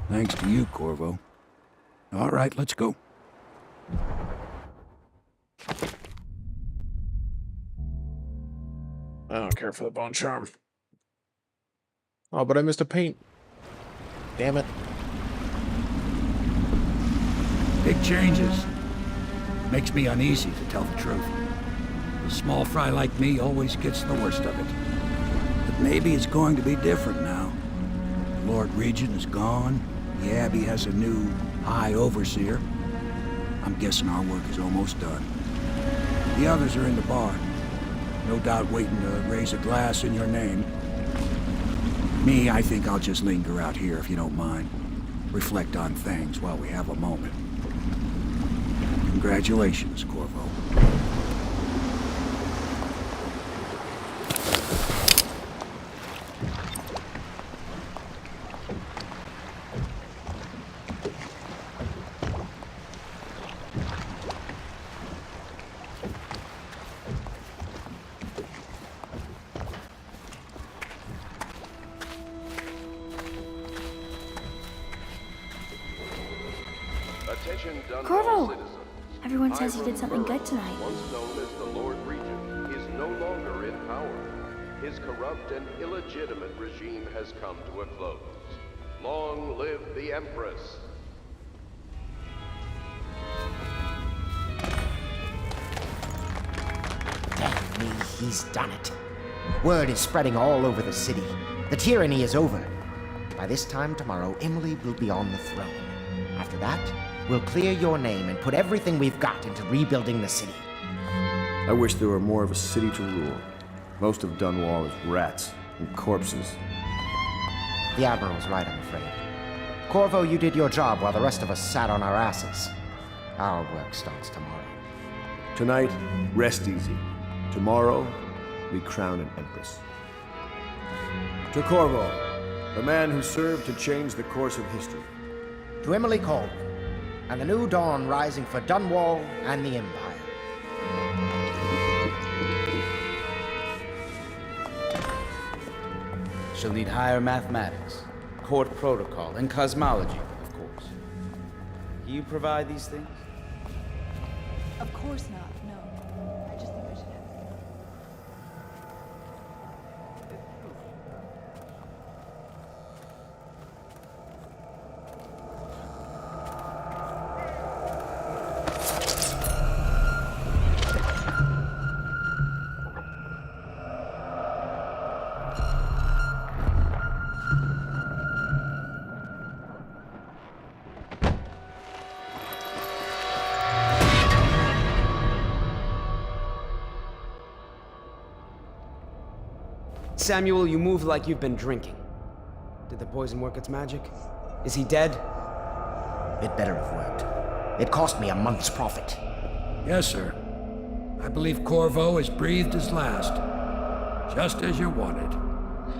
Thanks to you, Corvo. All right, let's go. I don't care for the bone charm. Oh, but I missed a paint. Damn it. Big changes. Makes me uneasy, to tell the truth. A small fry like me always gets the worst of it. But maybe it's going to be different now. The Lord Regent is gone. The Abbey has a new High Overseer. I'm guessing our work is almost done. The others are in the bar. No doubt waiting to raise a glass in your name. Me, I think I'll just linger out here if you don't mind. Reflect on things while we have a moment. Congratulations, Corvo. Corvo! Everyone says you did something good tonight. Once known as the Lord Regent, is no longer in power. His corrupt and illegitimate regime has come to a close. Long live the Empress! Damn me, he's done it. Word is spreading all over the city. The tyranny is over. By this time tomorrow, Emily will be on the throne. After that, we'll clear your name and put everything we've got into rebuilding the city. I wish there were more of a city to rule. Most of Dunwall is rats and corpses. The Admiral's right, I'm afraid. Corvo, you did your job while the rest of us sat on our asses. Our work starts tomorrow. Tonight, rest easy. Tomorrow, we crown an empress. To Corvo, the man who served to change the course of history. To Emily Caldwell, and the new dawn rising for Dunwall and the Empire. She'll need higher mathematics, court protocol, and cosmology, of course. Do you provide these things? Of course not, no. I just think I should have. Samuel, you move like you've been drinking. Did the poison work its magic? Is he dead? It better have worked. It cost me a month's profit. Yes, sir. I believe Corvo has breathed his last. Just as you wanted.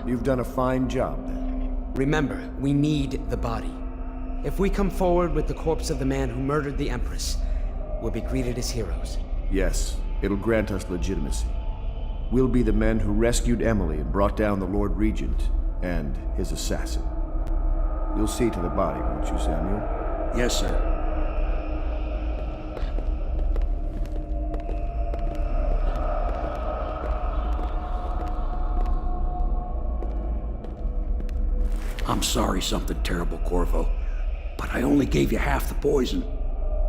You've done a fine job, then. Remember, we need the body. If we come forward with the corpse of the man who murdered the Empress, we'll be greeted as heroes. Yes, it'll grant us legitimacy. We'll be the men who rescued Emily and brought down the Lord Regent and his assassin. You'll see to the body, won't you, Samuel? Yes, sir. I'm sorry something terrible, Corvo, but I only gave you half the poison.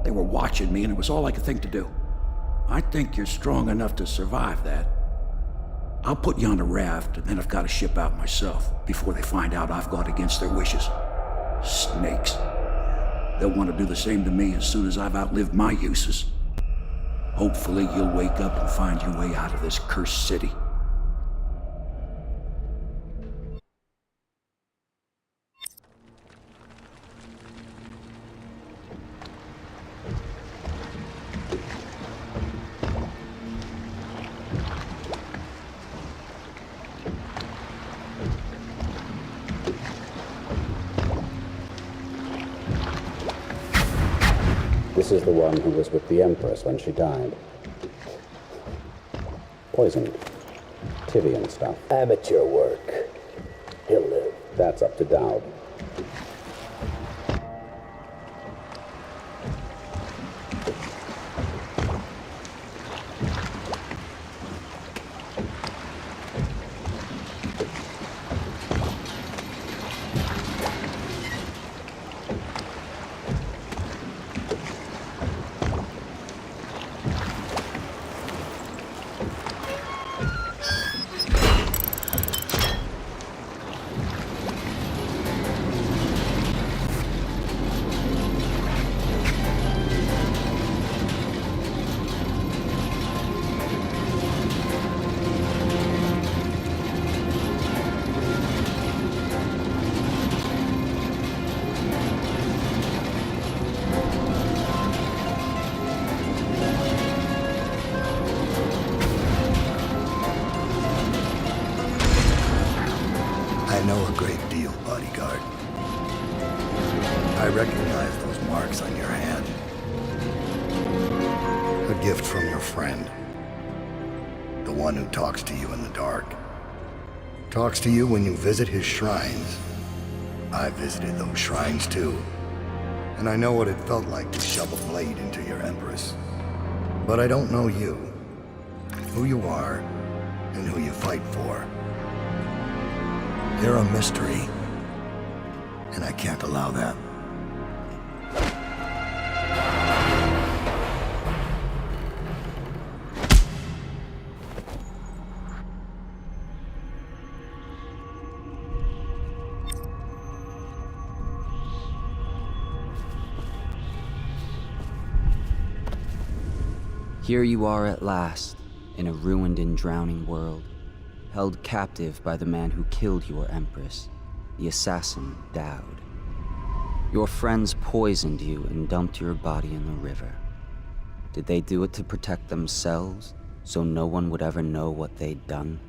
They were watching me and it was all I could think to do. I think you're strong enough to survive that. I'll put you on a raft, and then I've got to ship out myself before they find out I've gone against their wishes. Snakes. They'll want to do the same to me as soon as I've outlived my uses. Hopefully you'll wake up and find your way out of this cursed city. This is the one who was with the Empress when she died. Poisoned. Tivian stuff. Amateur work. He'll live. That's up to Dowd. I know a great deal, bodyguard. I recognize those marks on your hand. A gift from your friend. The one who talks to you in the dark. Talks to you when you visit his shrines. I visited those shrines too. And I know what it felt like to shove a blade into your Empress. But I don't know you. Who you are, and who you fight for. You're a mystery, and I can't allow that. Here you are at last, in a ruined and drowning world, held captive by the man who killed your empress, the assassin Dowd. Your friends poisoned you and dumped your body in the river. Did they do it to protect themselves, so no one would ever know what they'd done?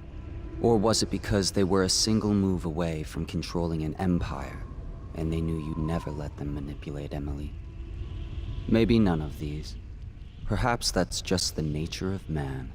Or was it because they were a single move away from controlling an empire, and they knew you'd never let them manipulate Emily? Maybe none of these. Perhaps that's just the nature of man.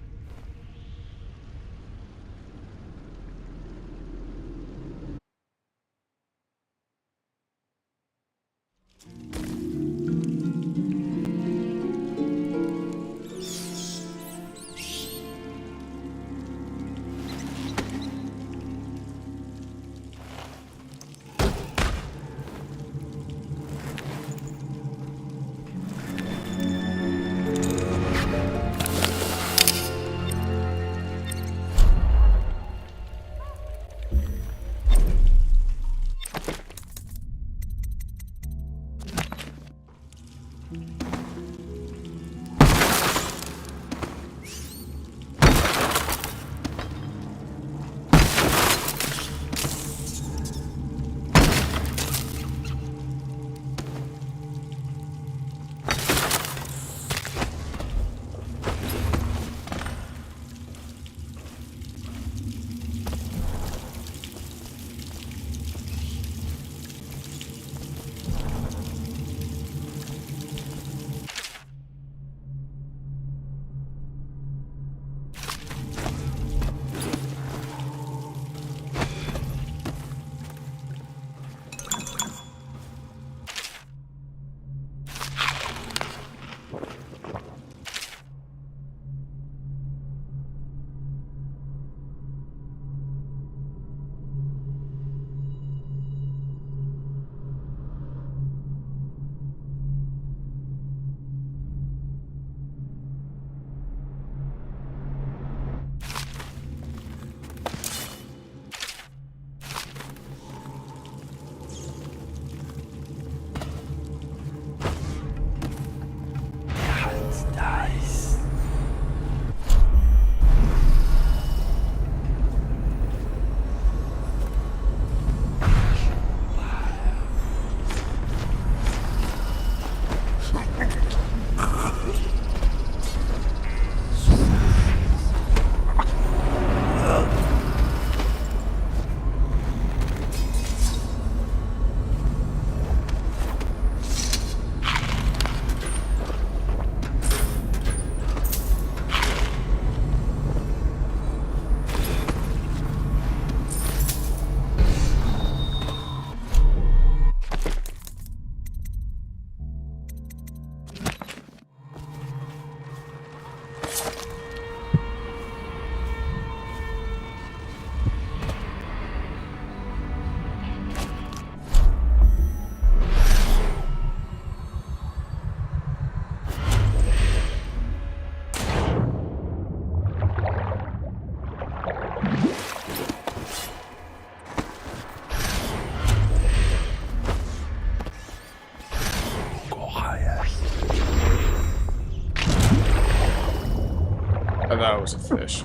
I thought it was a fish.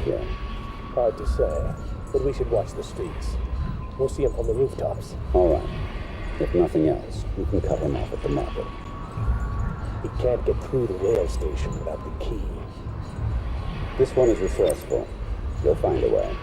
here? Hard to say, but we should watch the streets. We'll see him from the rooftops. All right. If nothing else, we can cut him off at the market. He can't get through the rail station without the key. This one is resourceful. You'll find a way.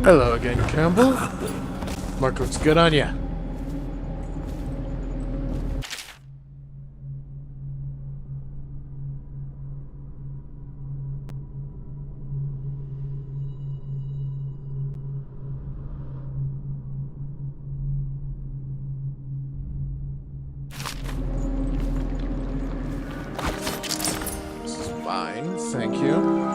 Hello again, Campbell. Mark looks good on ya. This is fine, thank you.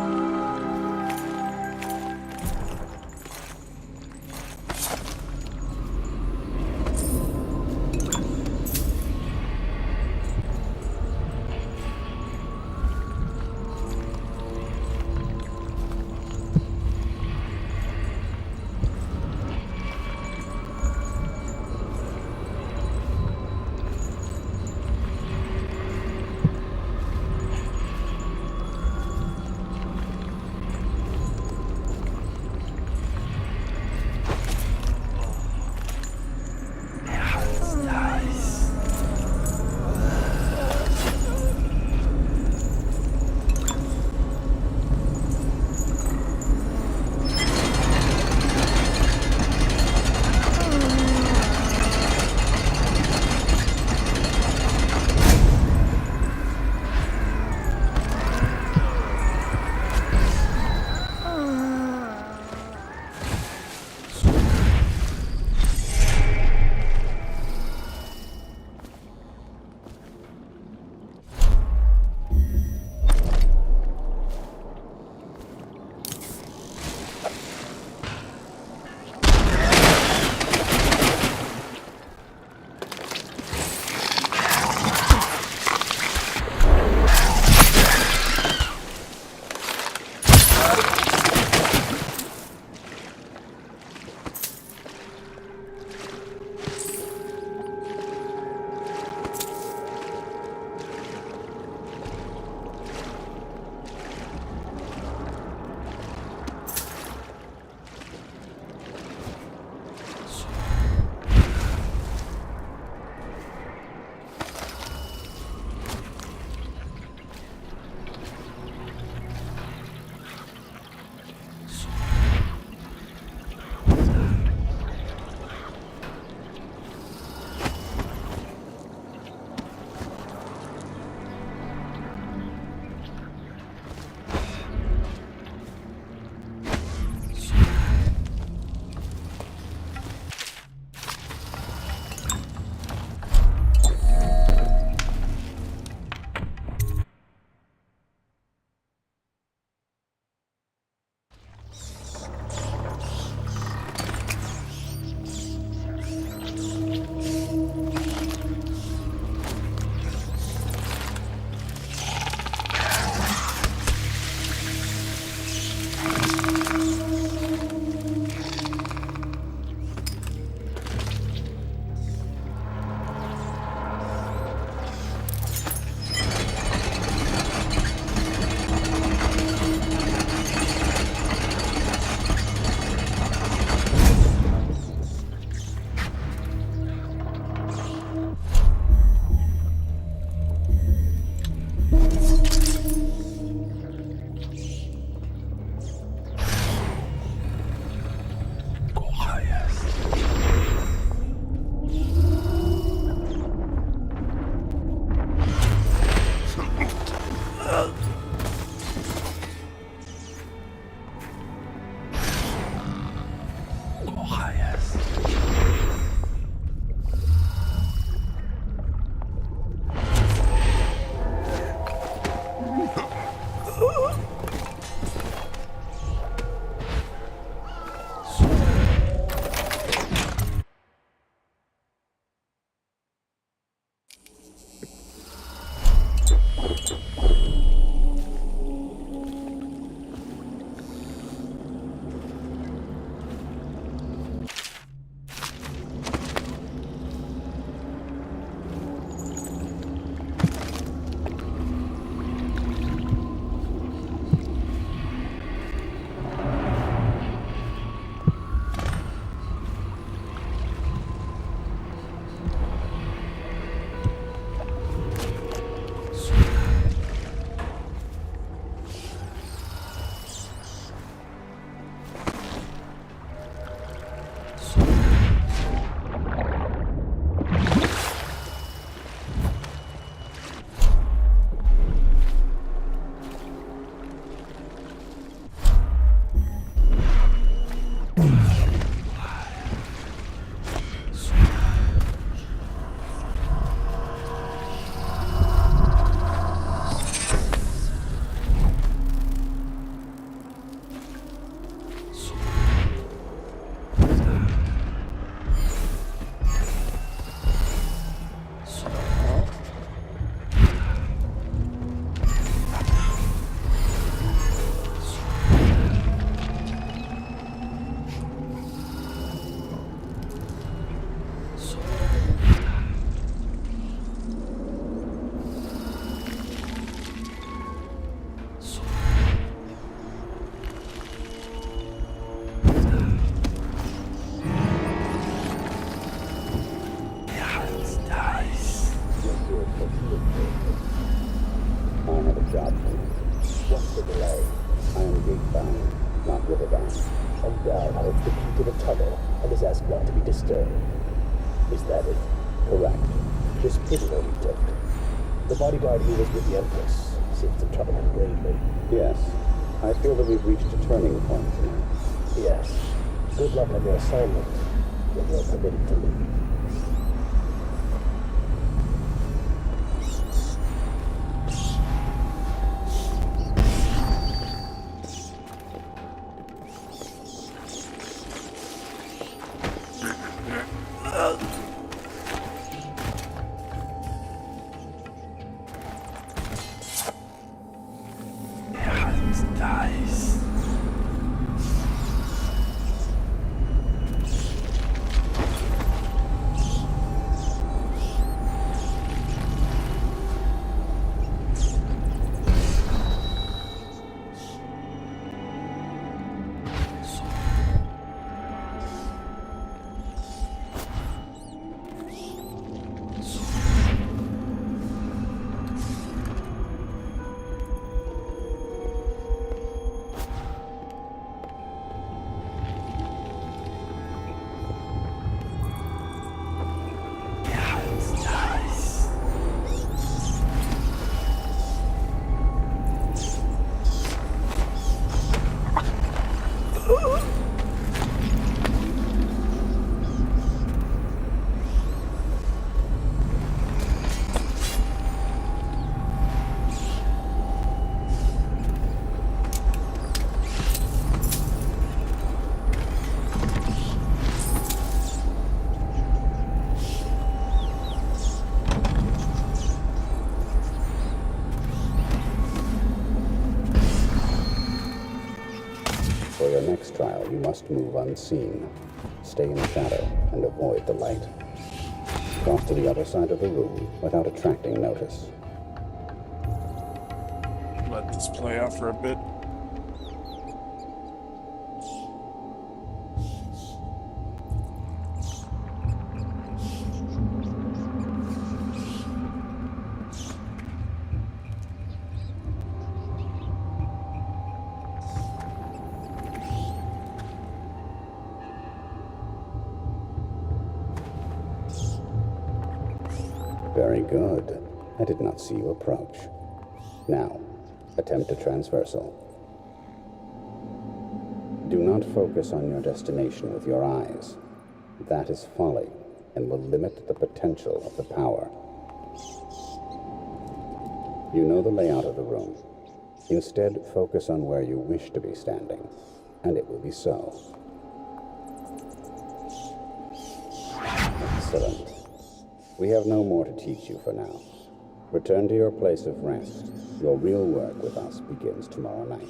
gate-bound, not river-bound. And Dowd holds the key to the tunnel and is asked not to be disturbed. Is that it? Correct. This prisoner we took. The bodyguard who was with the Empress seems to trouble him gravely. Yes. I feel that we've reached a turning point tonight. Yes. Good luck on your assignment when you're permitted to leave. For your next trial, you must move unseen. Stay in the shadow and avoid the light. Cross to the other side of the room without attracting notice. Let this play out for a bit. Very good. I did not see you approach. Now, attempt a transversal. Do not focus on your destination with your eyes. That is folly and will limit the potential of the power. You know the layout of the room. Instead, focus on where you wish to be standing, and it will be so. Excellent. We have no more to teach you for now. Return to your place of rest. Your real work with us begins tomorrow night.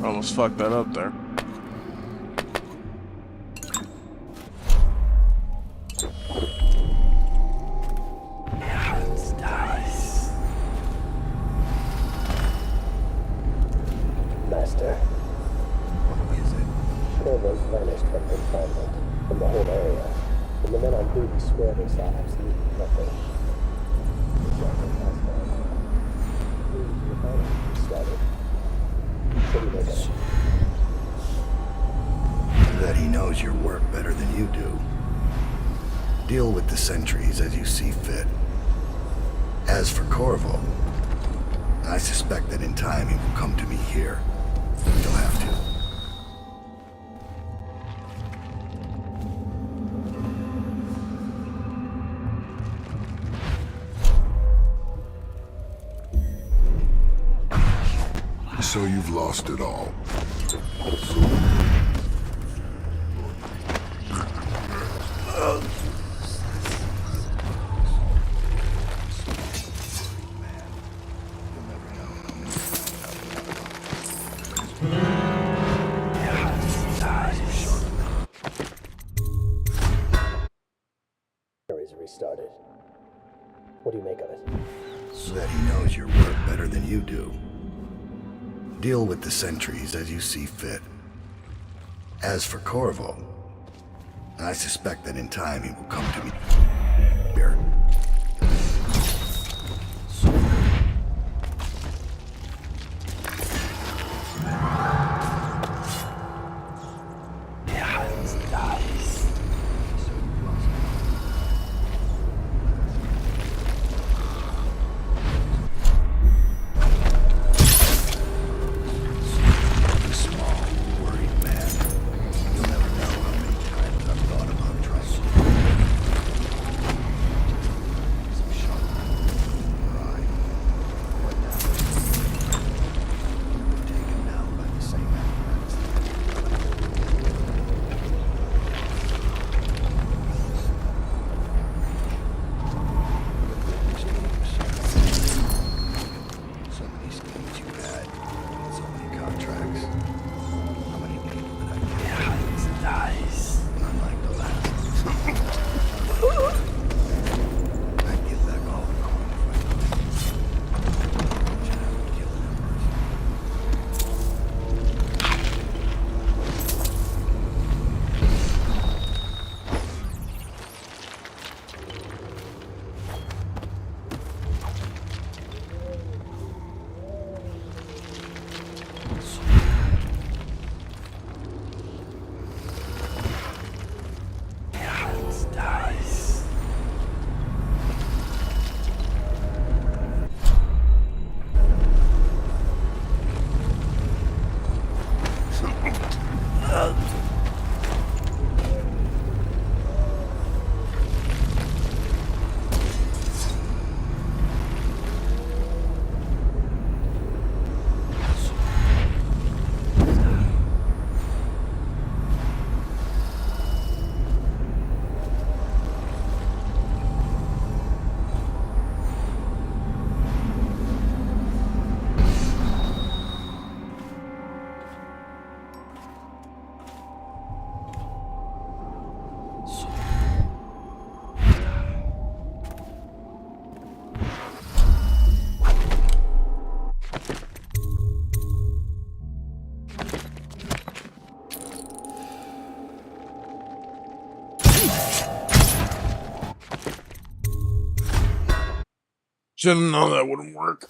Almost fucked that up there. Master. What is it? Corvo's vanished from confinement, from the whole area, and the men on duty swear they saw absolutely nothing. Exactly last night. The refinery started. What do you make of it? That he knows your work better than you do. Deal with the sentries as you see fit. As for Corvo, I suspect that in time he will come to me here. You'll have to. So you've lost it all. Is restarted. What do you make of it? So that he knows your work better than you do. Deal with the sentries as you see fit. As for Corvo, I suspect that in time he will come to me here. Should've known that wouldn't work.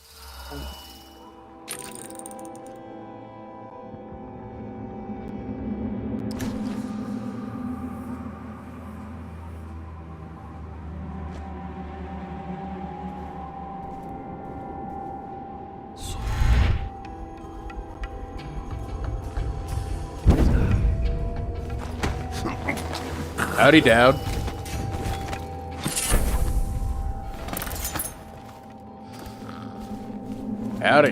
Howdy, Dowd. Howdy.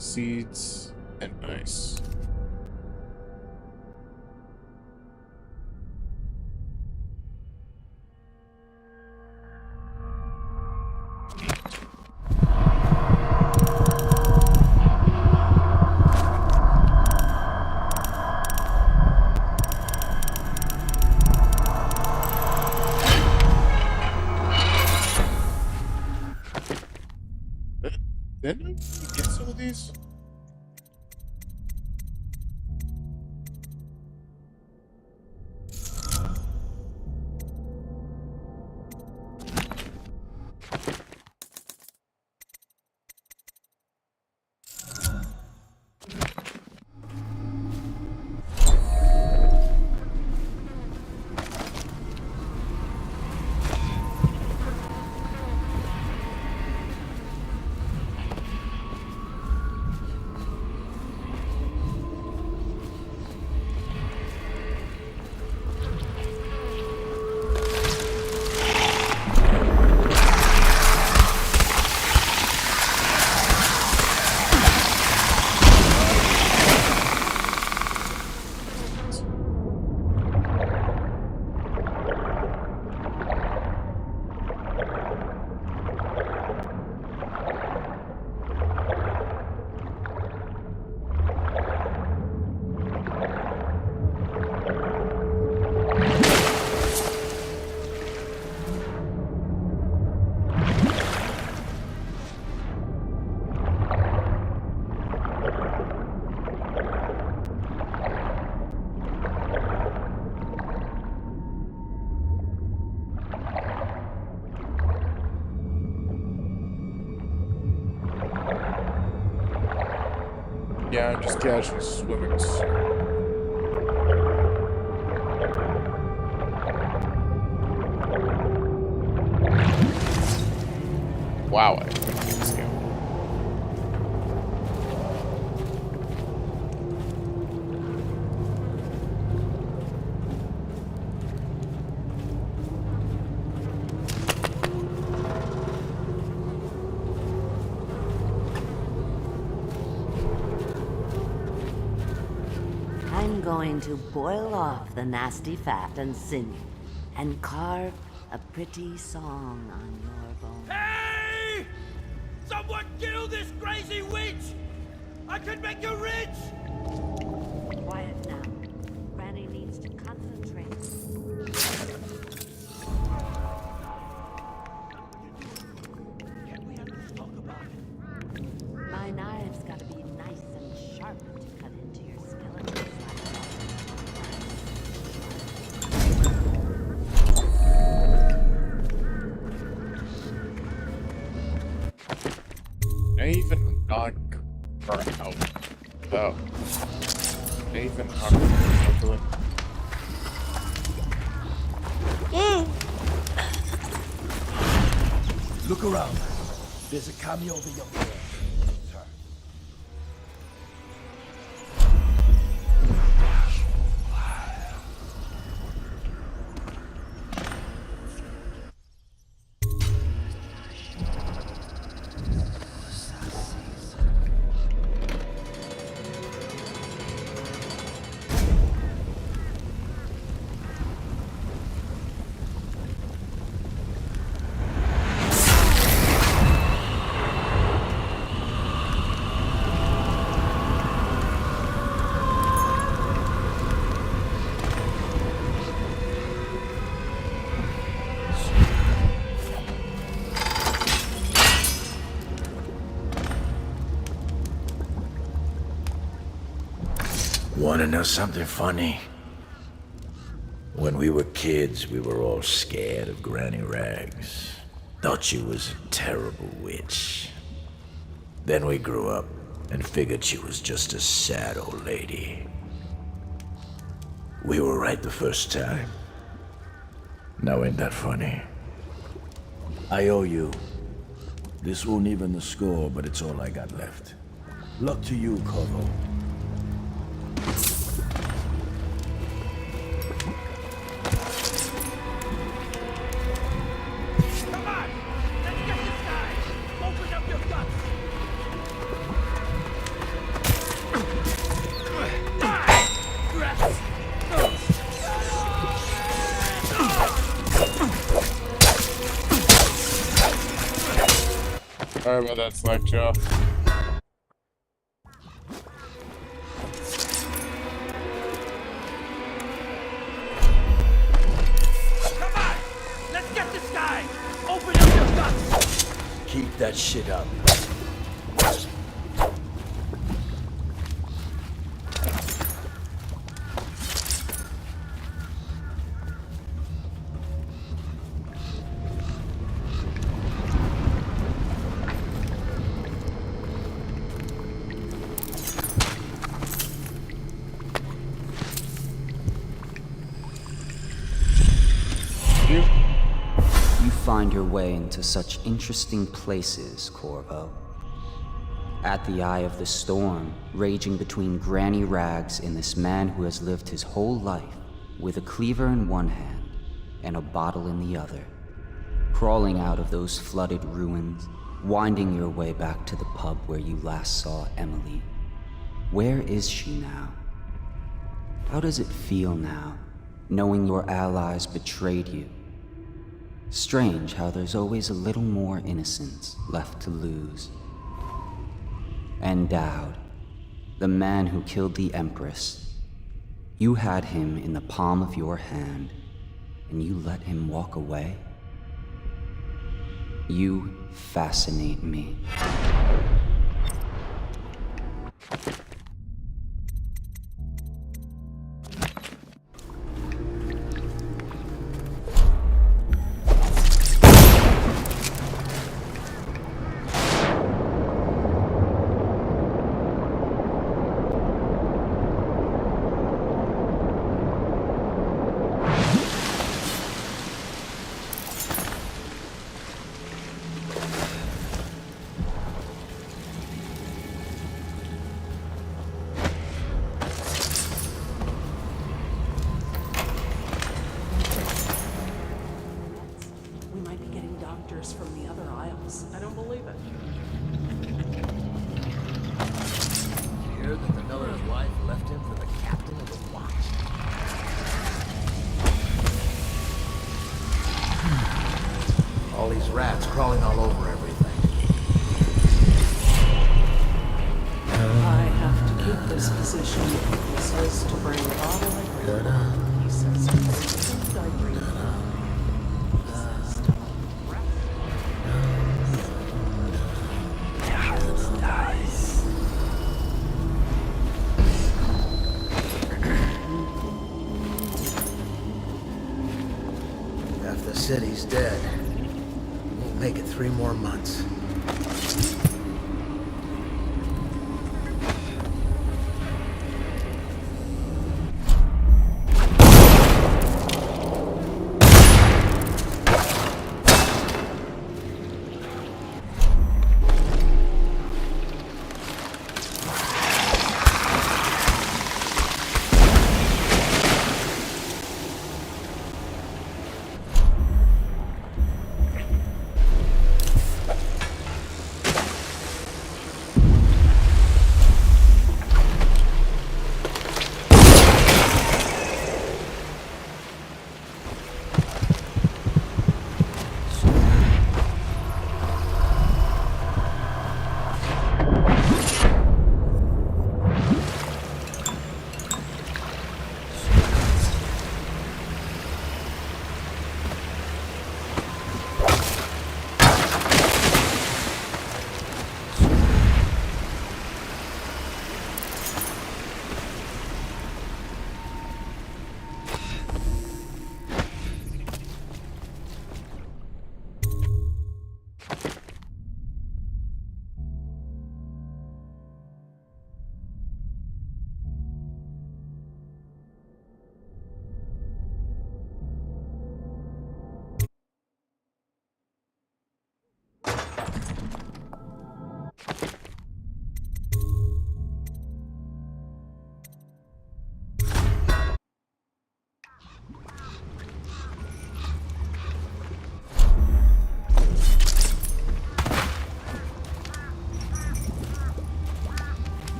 Seeds and ice. Didn't I get some of these? Yeah, I'm just casual swimmers. Wow, I think this game. I'm going to boil off the nasty fat and sinew, and carve a pretty song on your bones. Hey! Someone kill this crazy witch! I can make you rich! Quiet now. Granny needs to concentrate. My knives gotta be nice and sharp to cut into your skeleton. Even knock her out. Oh. Even knock her out. Look around. There's a cameo over your head. Wanna know something funny? When we were kids, we were all scared of Granny Rags. Thought she was a terrible witch. Then we grew up and figured she was just a sad old lady. We were right the first time. Now ain't that funny? I owe you. This won't even the score, but it's all I got left. Luck to you, Corvo. Sorry about that, Slackjaw. Come on! Let's get this guy! Open up your guts! Keep that shit up. You find your way into such interesting places, Corvo. At the eye of the storm, raging between Granny Rags and this man who has lived his whole life with a cleaver in one hand and a bottle in the other. Crawling out of those flooded ruins, winding your way back to the pub where you last saw Emily. Where is she now? How does it feel now, knowing your allies betrayed you? Strange how there's always a little more innocence left to lose. And Dowd, the man who killed the Empress. You had him in the palm of your hand, and you let him walk away? You fascinate me. From the other aisles. I don't believe it. Hear that the miller's wife left him for the captain of the There's rats crawling all over everything. I have to keep this position. He says to bring a bottle of drink. He says to sleep and I breathe. He says to rest. Half the city's dead. Won't make it 3 more months.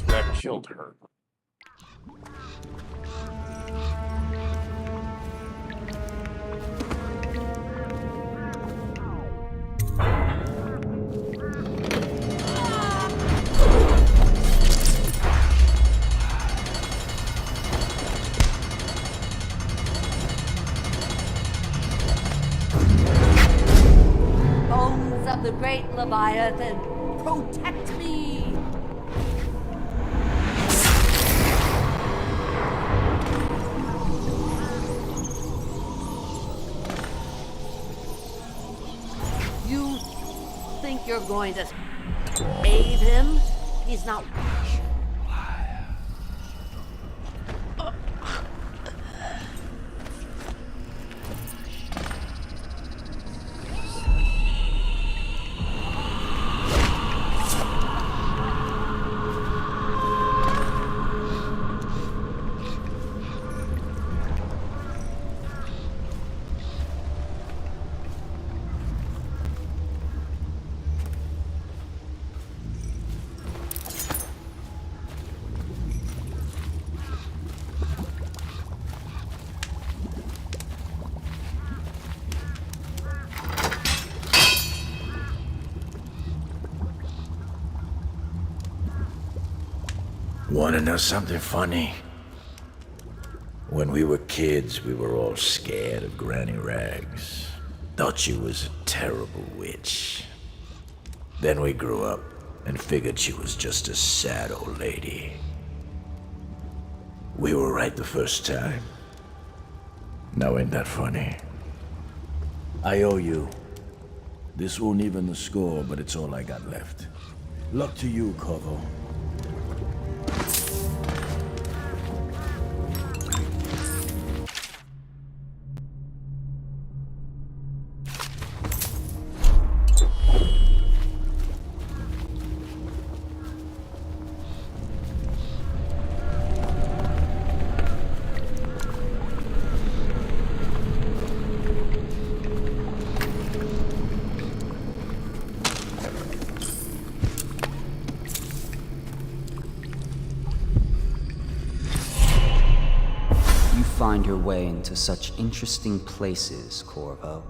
That killed her. great Leviathan, protect me! You think you're going to save him? He's not. Wanna know something funny? When we were kids, we were all scared of Granny Rags. Thought she was a terrible witch. Then we grew up and figured she was just a sad old lady. We were right the first time. Now ain't that funny? I owe you. This won't even the score, but it's all I got left. Luck to you, Corvo. Find your way into such interesting places, Corvo.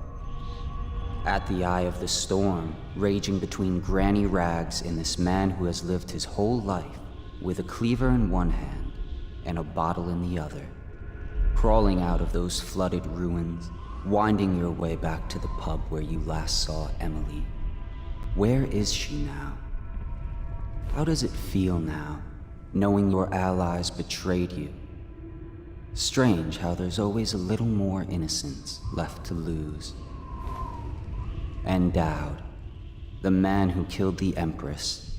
At the eye of the storm, raging between Granny Rags and this man who has lived his whole life with a cleaver in one hand and a bottle in the other. Crawling out of those flooded ruins, winding your way back to the pub where you last saw Emily. Where is she now? How does it feel now, knowing your allies betrayed you? Strange how there's always a little more innocence left to lose. And Dowd, the man who killed the Empress,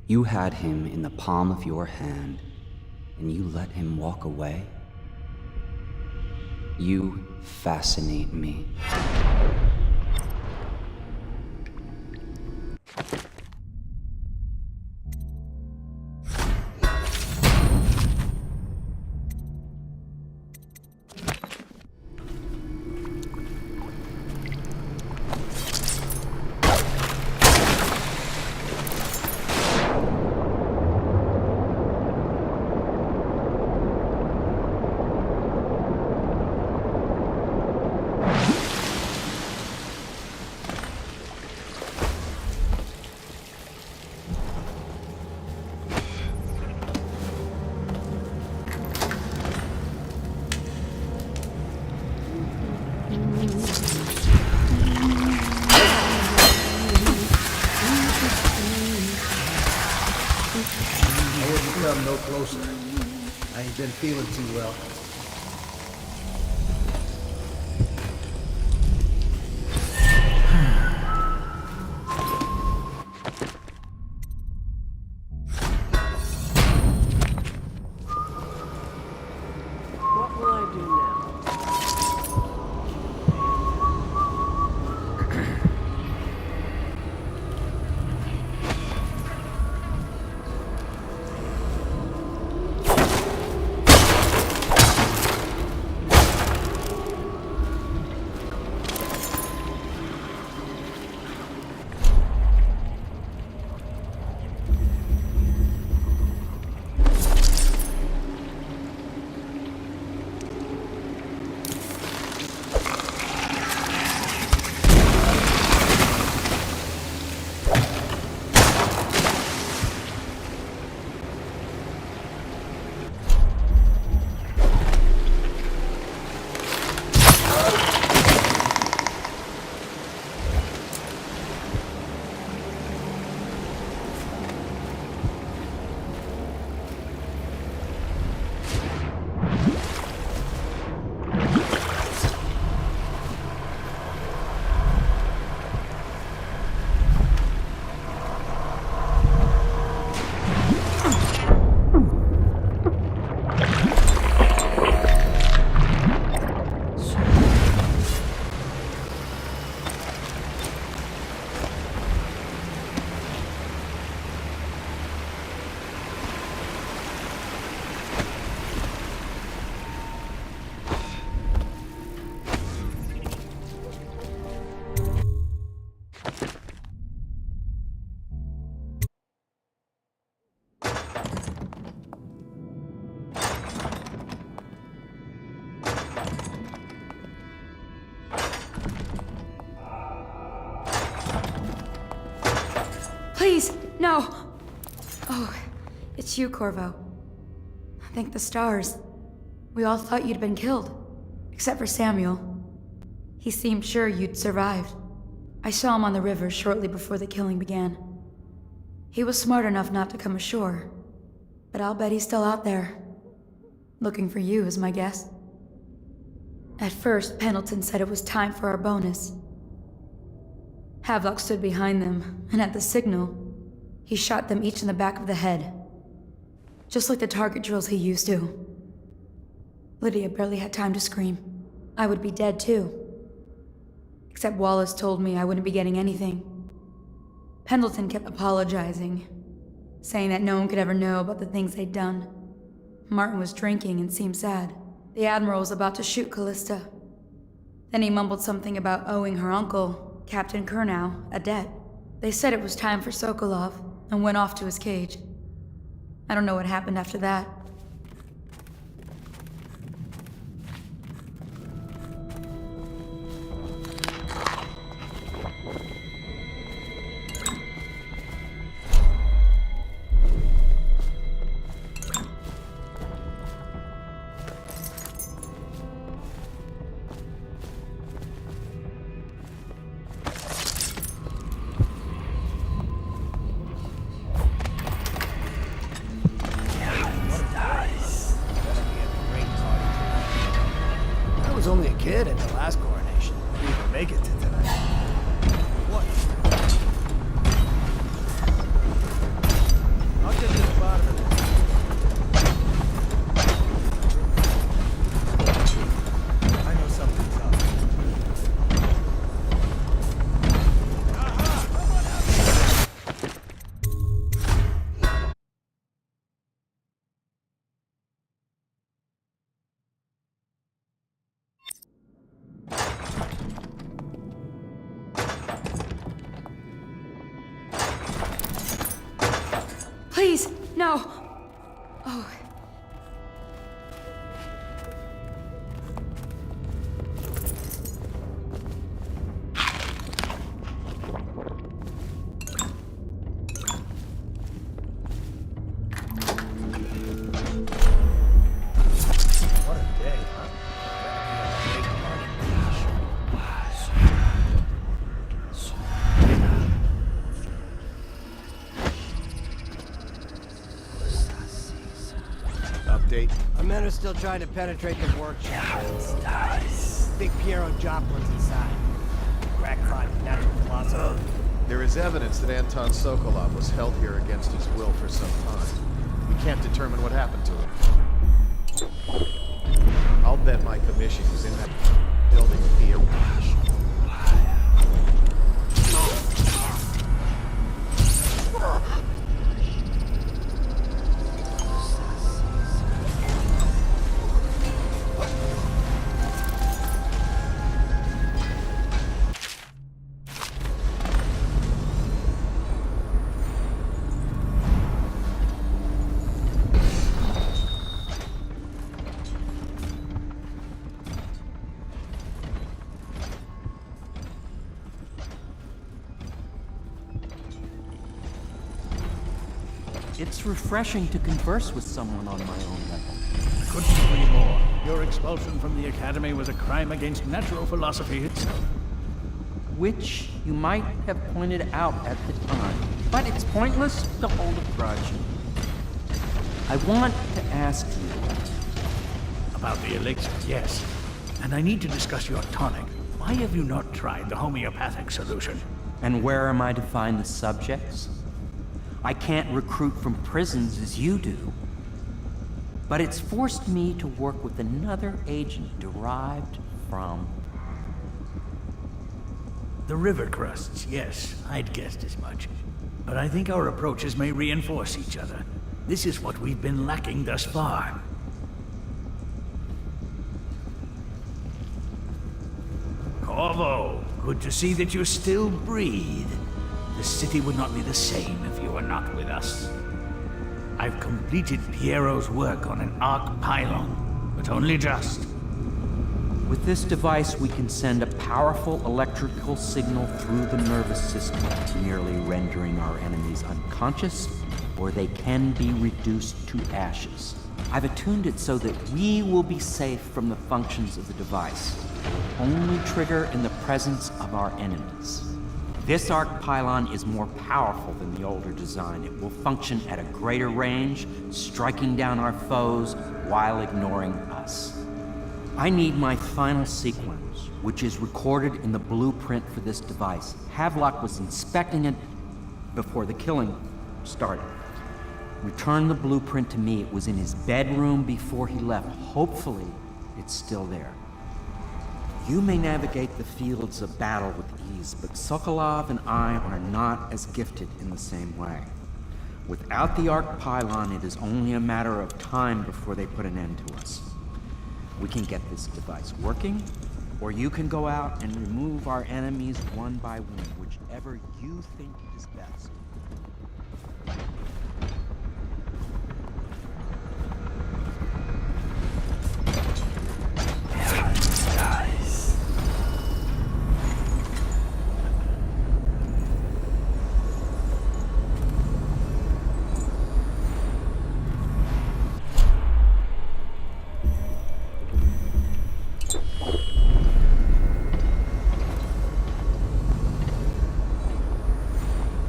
you had him in the palm of your hand, and you let him walk away? You fascinate me. Come no closer. I ain't been feeling too well. What will I do now? Please, no! Oh, it's you, Corvo. Thank the stars. We all thought you'd been killed. Except for Samuel. He seemed sure you'd survived. I saw him on the river shortly before the killing began. He was smart enough not to come ashore. But I'll bet he's still out there. Looking for you, is my guess. At first, Pendleton said it was time for our bonus. Havelock stood behind them, and at the signal, he shot them each in the back of the head. Just like the target drills he used to. Lydia barely had time to scream. I would be dead too. Except Wallace told me I wouldn't be getting anything. Pendleton kept apologizing, saying that no one could ever know about the things they'd done. Martin was drinking and seemed sad. The Admiral was about to shoot Callista. Then he mumbled something about owing her uncle, Captain Kurnow, a debt. They said it was time for Sokolov, and went off to his cage. I don't know what happened after that. I was only a kid at the last coronation. Didn't even make it to tonight. What? I'll get to the bottom of this. I know something's up. Please, no! Oh. What a day, huh? Update. Our men are still trying to penetrate the workshop. Think Piero Joplin's inside. Crackpot, natural philosopher. There is evidence that Anton Sokolov was held here against his will for some time. We can't determine what happened to him. I'll bet my commission was in that building with Piero. It's refreshing to converse with someone on my own level. I couldn't agree more. Your expulsion from the Academy was a crime against natural philosophy itself. Which you might have pointed out at the time, but it's pointless to hold a grudge. I want to ask you... About the elixir, yes. And I need to discuss your tonic. Why have you not tried the homeopathic solution? And where am I to find the subjects? I can't recruit from prisons as you do. But it's forced me to work with another agent derived from... The river crusts, yes. I'd guessed as much. But I think our approaches may reinforce each other. This is what we've been lacking thus far. Corvo, good to see that you still breathe. The city would not be the same if you were not with us. I've completed Piero's work on an arc pylon, but only just. With this device, we can send a powerful electrical signal through the nervous system, merely rendering our enemies unconscious, or they can be reduced to ashes. I've attuned it so that we will be safe from the functions of the device. It will only trigger in the presence of our enemies. This arc pylon is more powerful than the older design. It will function at a greater range, striking down our foes while ignoring us. I need my final sequence, which is recorded in the blueprint for this device. Havelock was inspecting it before the killing started. Return the blueprint to me. It was in his bedroom before he left. Hopefully, it's still there. You may navigate the fields of battle with ease, but Sokolov and I are not as gifted in the same way. Without the arc pylon, it is only a matter of time before they put an end to us. We can get this device working, or you can go out and remove our enemies one by one, whichever you think is best.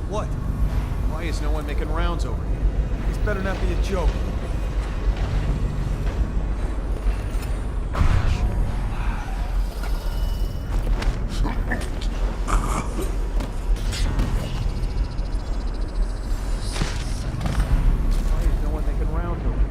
What? Why is no one making rounds over here? This better not be a joke. Why is no one making rounds over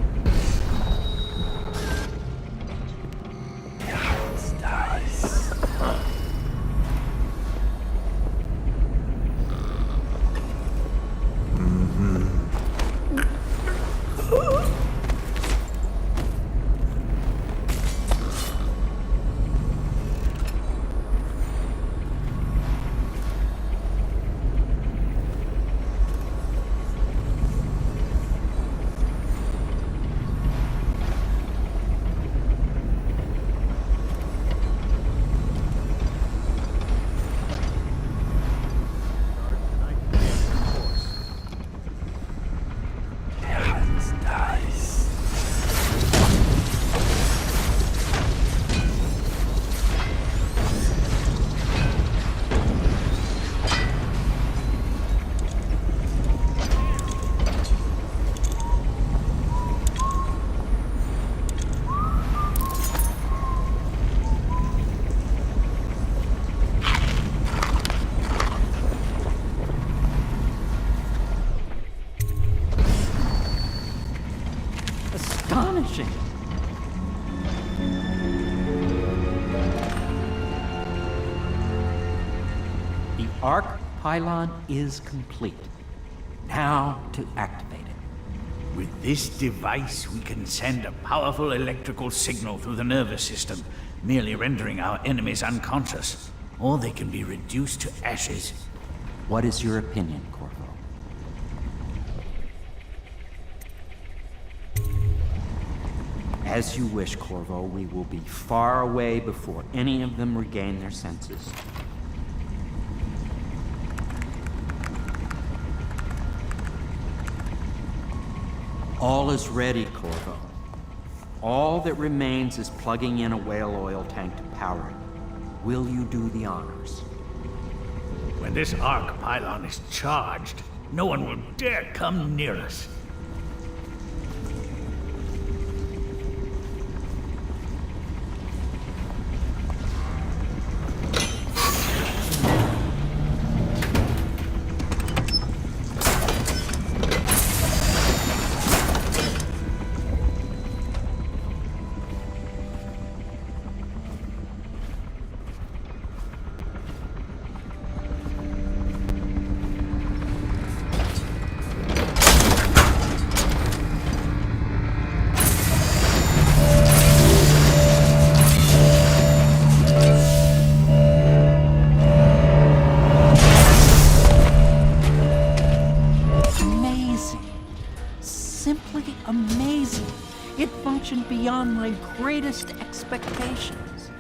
Astonishing! The arc pylon is complete. Now to activate it. With this device, we can send a powerful electrical signal through the nervous system, merely rendering our enemies unconscious, or they can be reduced to ashes. What is your opinion, Corvo? As you wish, Corvo. We will be far away before any of them regain their senses. All is ready, Corvo. All that remains is plugging in a whale oil tank to power it. Will you do the honors? When this arc pylon is charged, no one will dare come near us. Amazing. It functioned beyond my greatest expectations.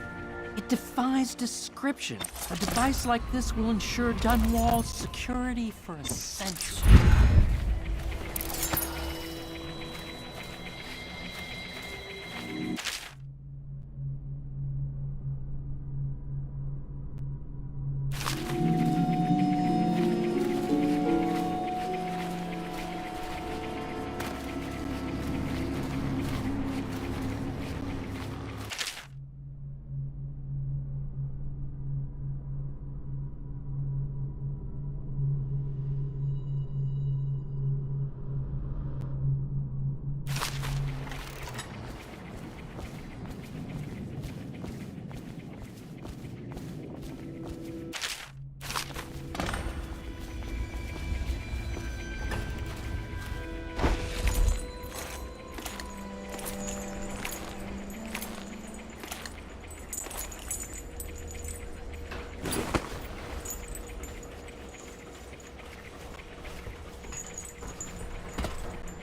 It defies description. A device like this will ensure Dunwall's security for a century.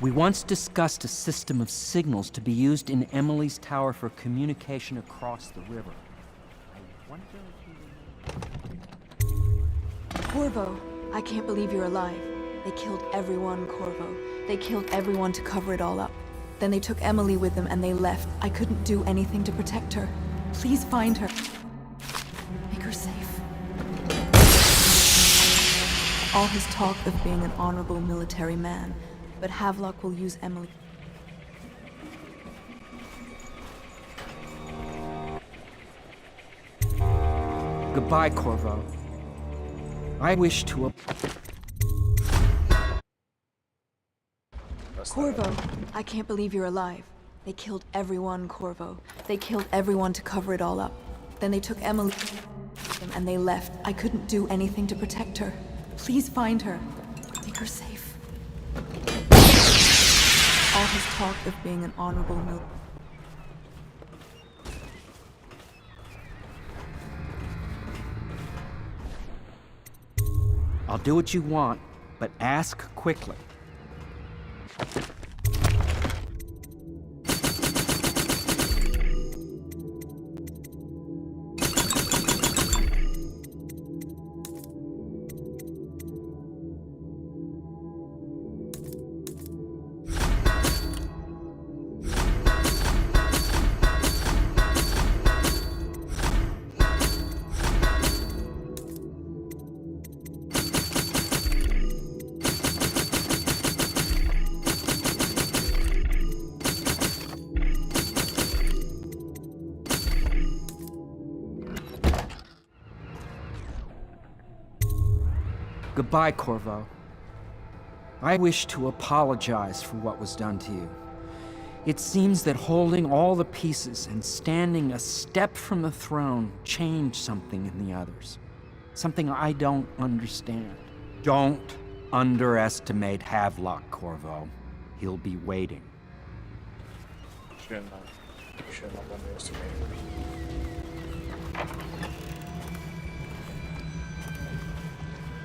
We once discussed a system of signals to be used in Emily's tower for communication across the river. I wonder if you... Corvo, I can't believe you're alive. They killed everyone, Corvo. They killed everyone to cover it all up. Then they took Emily with them and they left. I couldn't do anything to protect her. Please find her. Make her safe. All his talk of being an honorable military man, but Havelock will use Emily. Goodbye, Corvo. I wish to... Corvo, I can't believe you're alive. They killed everyone, Corvo. They killed everyone to cover it all up. Then they took Emily and they left. I couldn't do anything to protect her. Please find her. Make her safe. All his talk of being an honorable military. I'll do what you want, but ask quickly. Goodbye, Corvo. I wish to apologize for what was done to you. It seems that holding all the pieces and standing a step from the throne changed something in the others. Something I don't understand. Don't underestimate Havelock, Corvo. He'll be waiting. You should not underestimate him.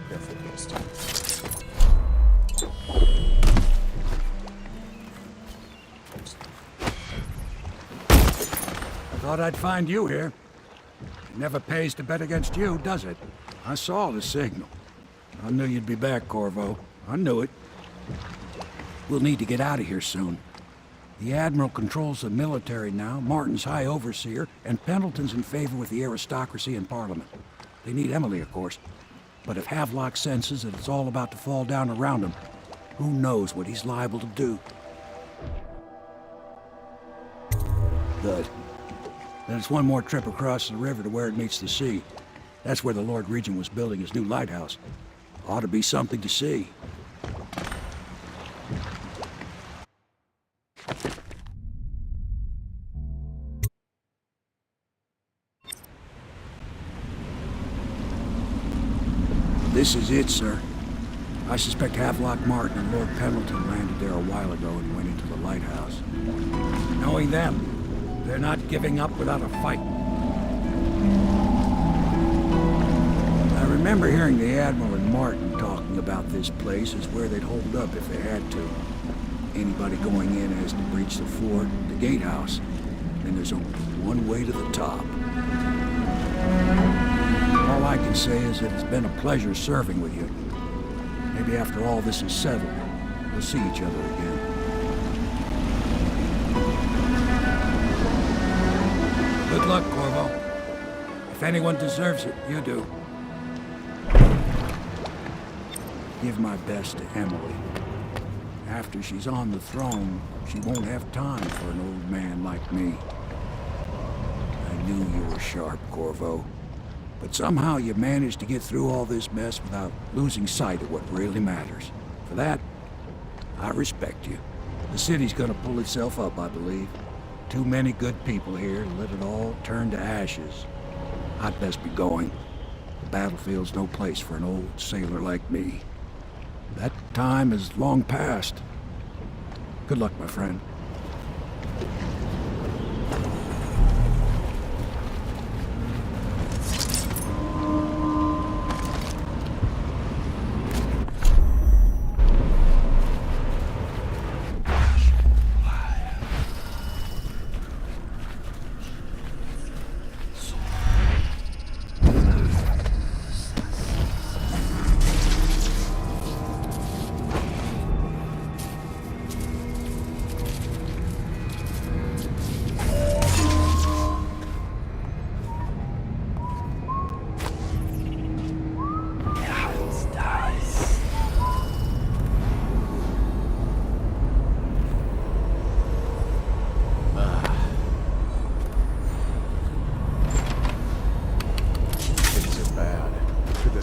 Careful this time. I thought I'd find you here. It never pays to bet against you, does it? I saw the signal. I knew you'd be back, Corvo. I knew it. We'll need to get out of here soon. The Admiral controls the military now, Martin's High Overseer, and Pendleton's in favor with the aristocracy and Parliament. They need Emily, of course. But if Havelock senses that it's all about to fall down around him, who knows what he's liable to do? Good. Then it's one more trip across the river to where it meets the sea. That's where the Lord Regent was building his new lighthouse. Ought to be something to see. This is it, sir. I suspect Havelock Martin and Lord Pendleton landed there a while ago and went into the lighthouse. Knowing them, they're not giving up without a fight. I remember hearing the Admiral and Martin talking about this place as where they'd hold up if they had to. Anybody going in has to breach the fort, the gatehouse. Then there's only one way to the top. All I can say is that it's been a pleasure serving with you. Maybe after all this is settled, we'll see each other again. Good luck, Corvo. If anyone deserves it, you do. Give my best to Emily. After she's on the throne, she won't have time for an old man like me. I knew you were sharp, Corvo. But somehow you managed to get through all this mess without losing sight of what really matters. For that, I respect you. The city's gonna pull itself up, I believe. Too many good people here to let it all turn to ashes. I'd best be going. The battlefield's no place for an old sailor like me. That time is long past. Good luck, my friend.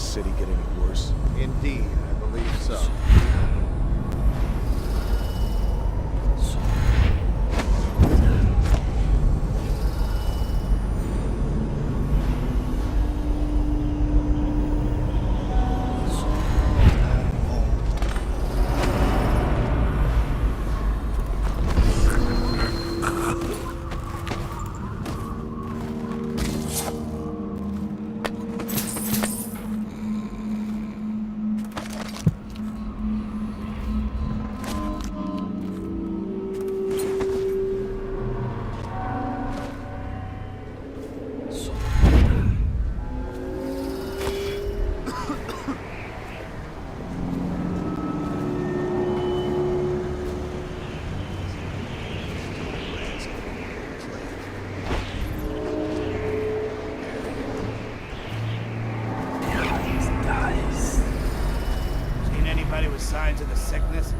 City get any worse? Indeed, I believe so. Signs of the sickness?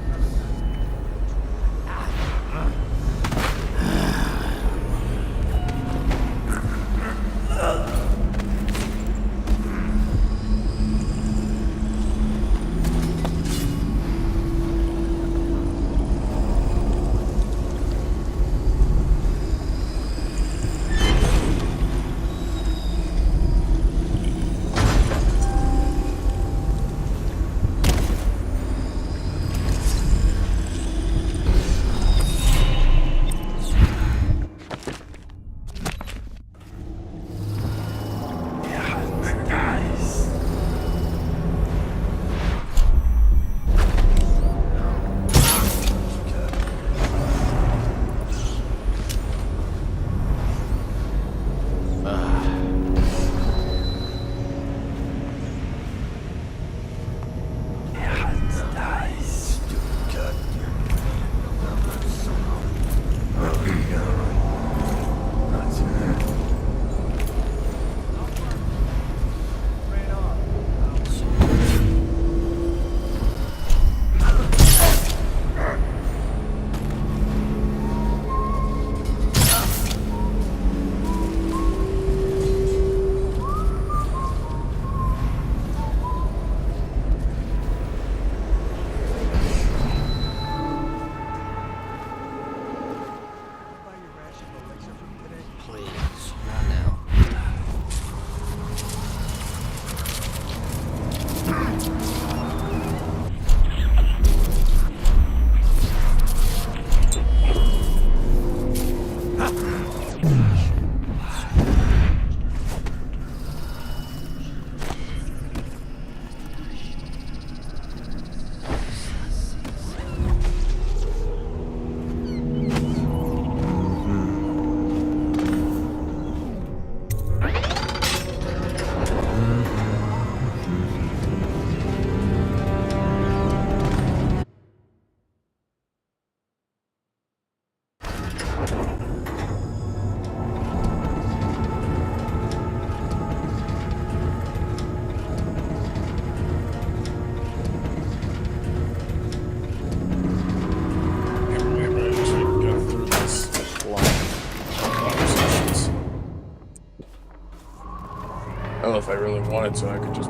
if I really wanted to, I could just...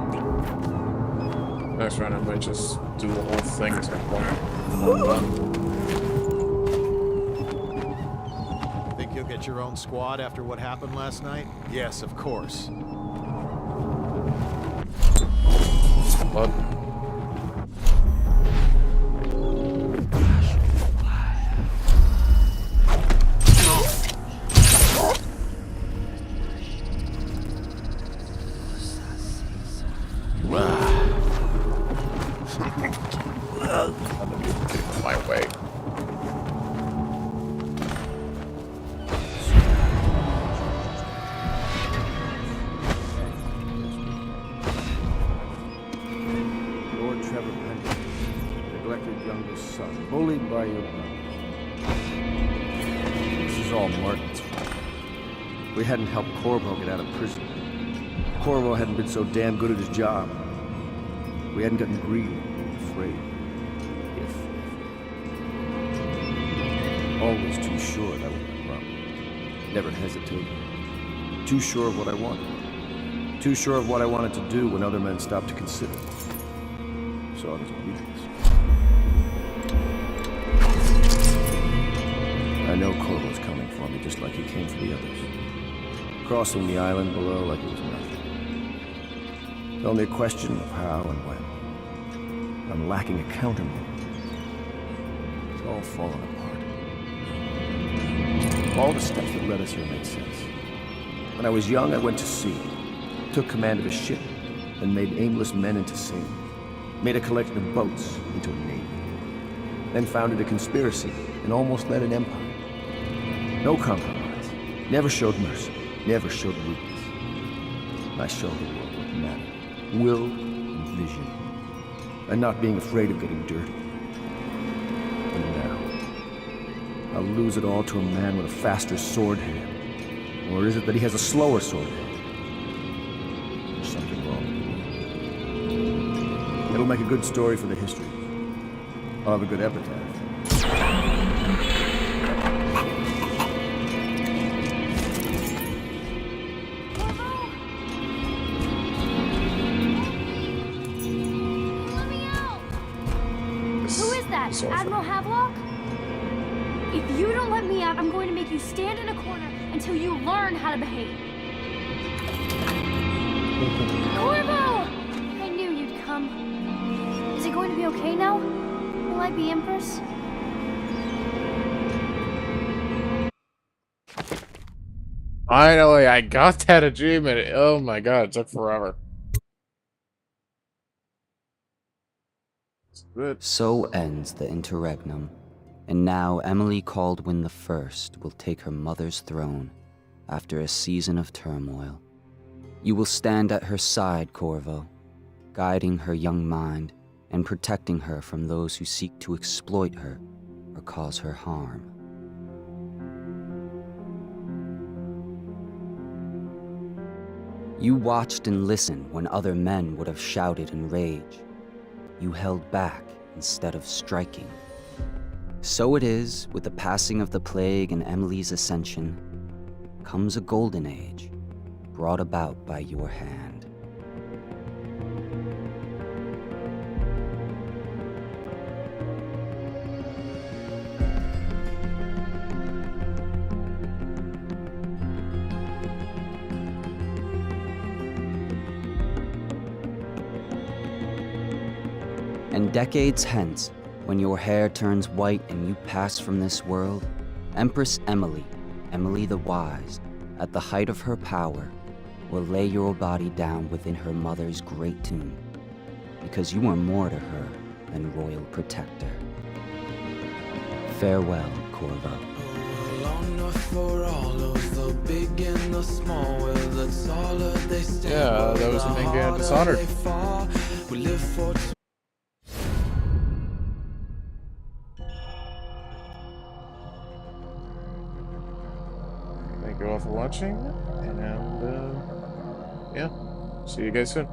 Next round, I might just do the whole thing at some point. Think you'll get your own squad after what happened last night? Yes, of course. Blood. My way. Lord Trevor Penny, neglected youngest son, bullied by your brother. This is all Martin's fault. We hadn't helped Corvo get out of prison. Corvo hadn't been so damn good at his job. We hadn't gotten greedy, afraid. Always too sure that would be wrong. Never hesitated. Too sure of what I wanted. Too sure of what I wanted to do when other men stopped to consider. Saw it as a weakness. I know Corvo's coming for me just like he came for the others. Crossing the island below like it was nothing. Only a question of how and when. I'm lacking a countermeasure. It's all falling apart. All the steps that led us here made sense. When I was young, I went to sea, took command of a ship, then made aimless men into sailors, made a collection of boats into a navy, then founded a conspiracy and almost led an empire. No compromise, never showed mercy, never showed weakness. I showed the world what mattered, will and vision, and not being afraid of getting dirty. And now, I'll lose it all to a man with a faster sword hand. Or is it that he has a slower sword hand? There's something wrong with the world. It'll make a good story for the history. I'll have a good epitaph. Who is that? Admiral Havelock? If you don't let me out, I'm going to make you stand in a corner until you learn how to behave. Corvo! I knew you'd come. Is it going to be okay now? Will I be Empress? Finally, I got that achievement. Oh my god, it took forever. So ends the interregnum. And now Emily Caldwin I will take her mother's throne after a season of turmoil. You will stand at her side, Corvo, guiding her young mind and protecting her from those who seek to exploit her or cause her harm. You watched and listened when other men would have shouted in rage. You held back instead of striking. So it is, with the passing of the plague and Emily's ascension, comes a golden age, brought about by your hand. And decades hence, when your hair turns white and you pass from this world, Empress Emily, Emily the Wise, at the height of her power, will lay your body down within her mother's great tomb, because you are more to her than royal protector. Farewell, Corvo. Yeah, that was the main game of Dishonored. Thank you all for watching, and yeah, see you guys soon.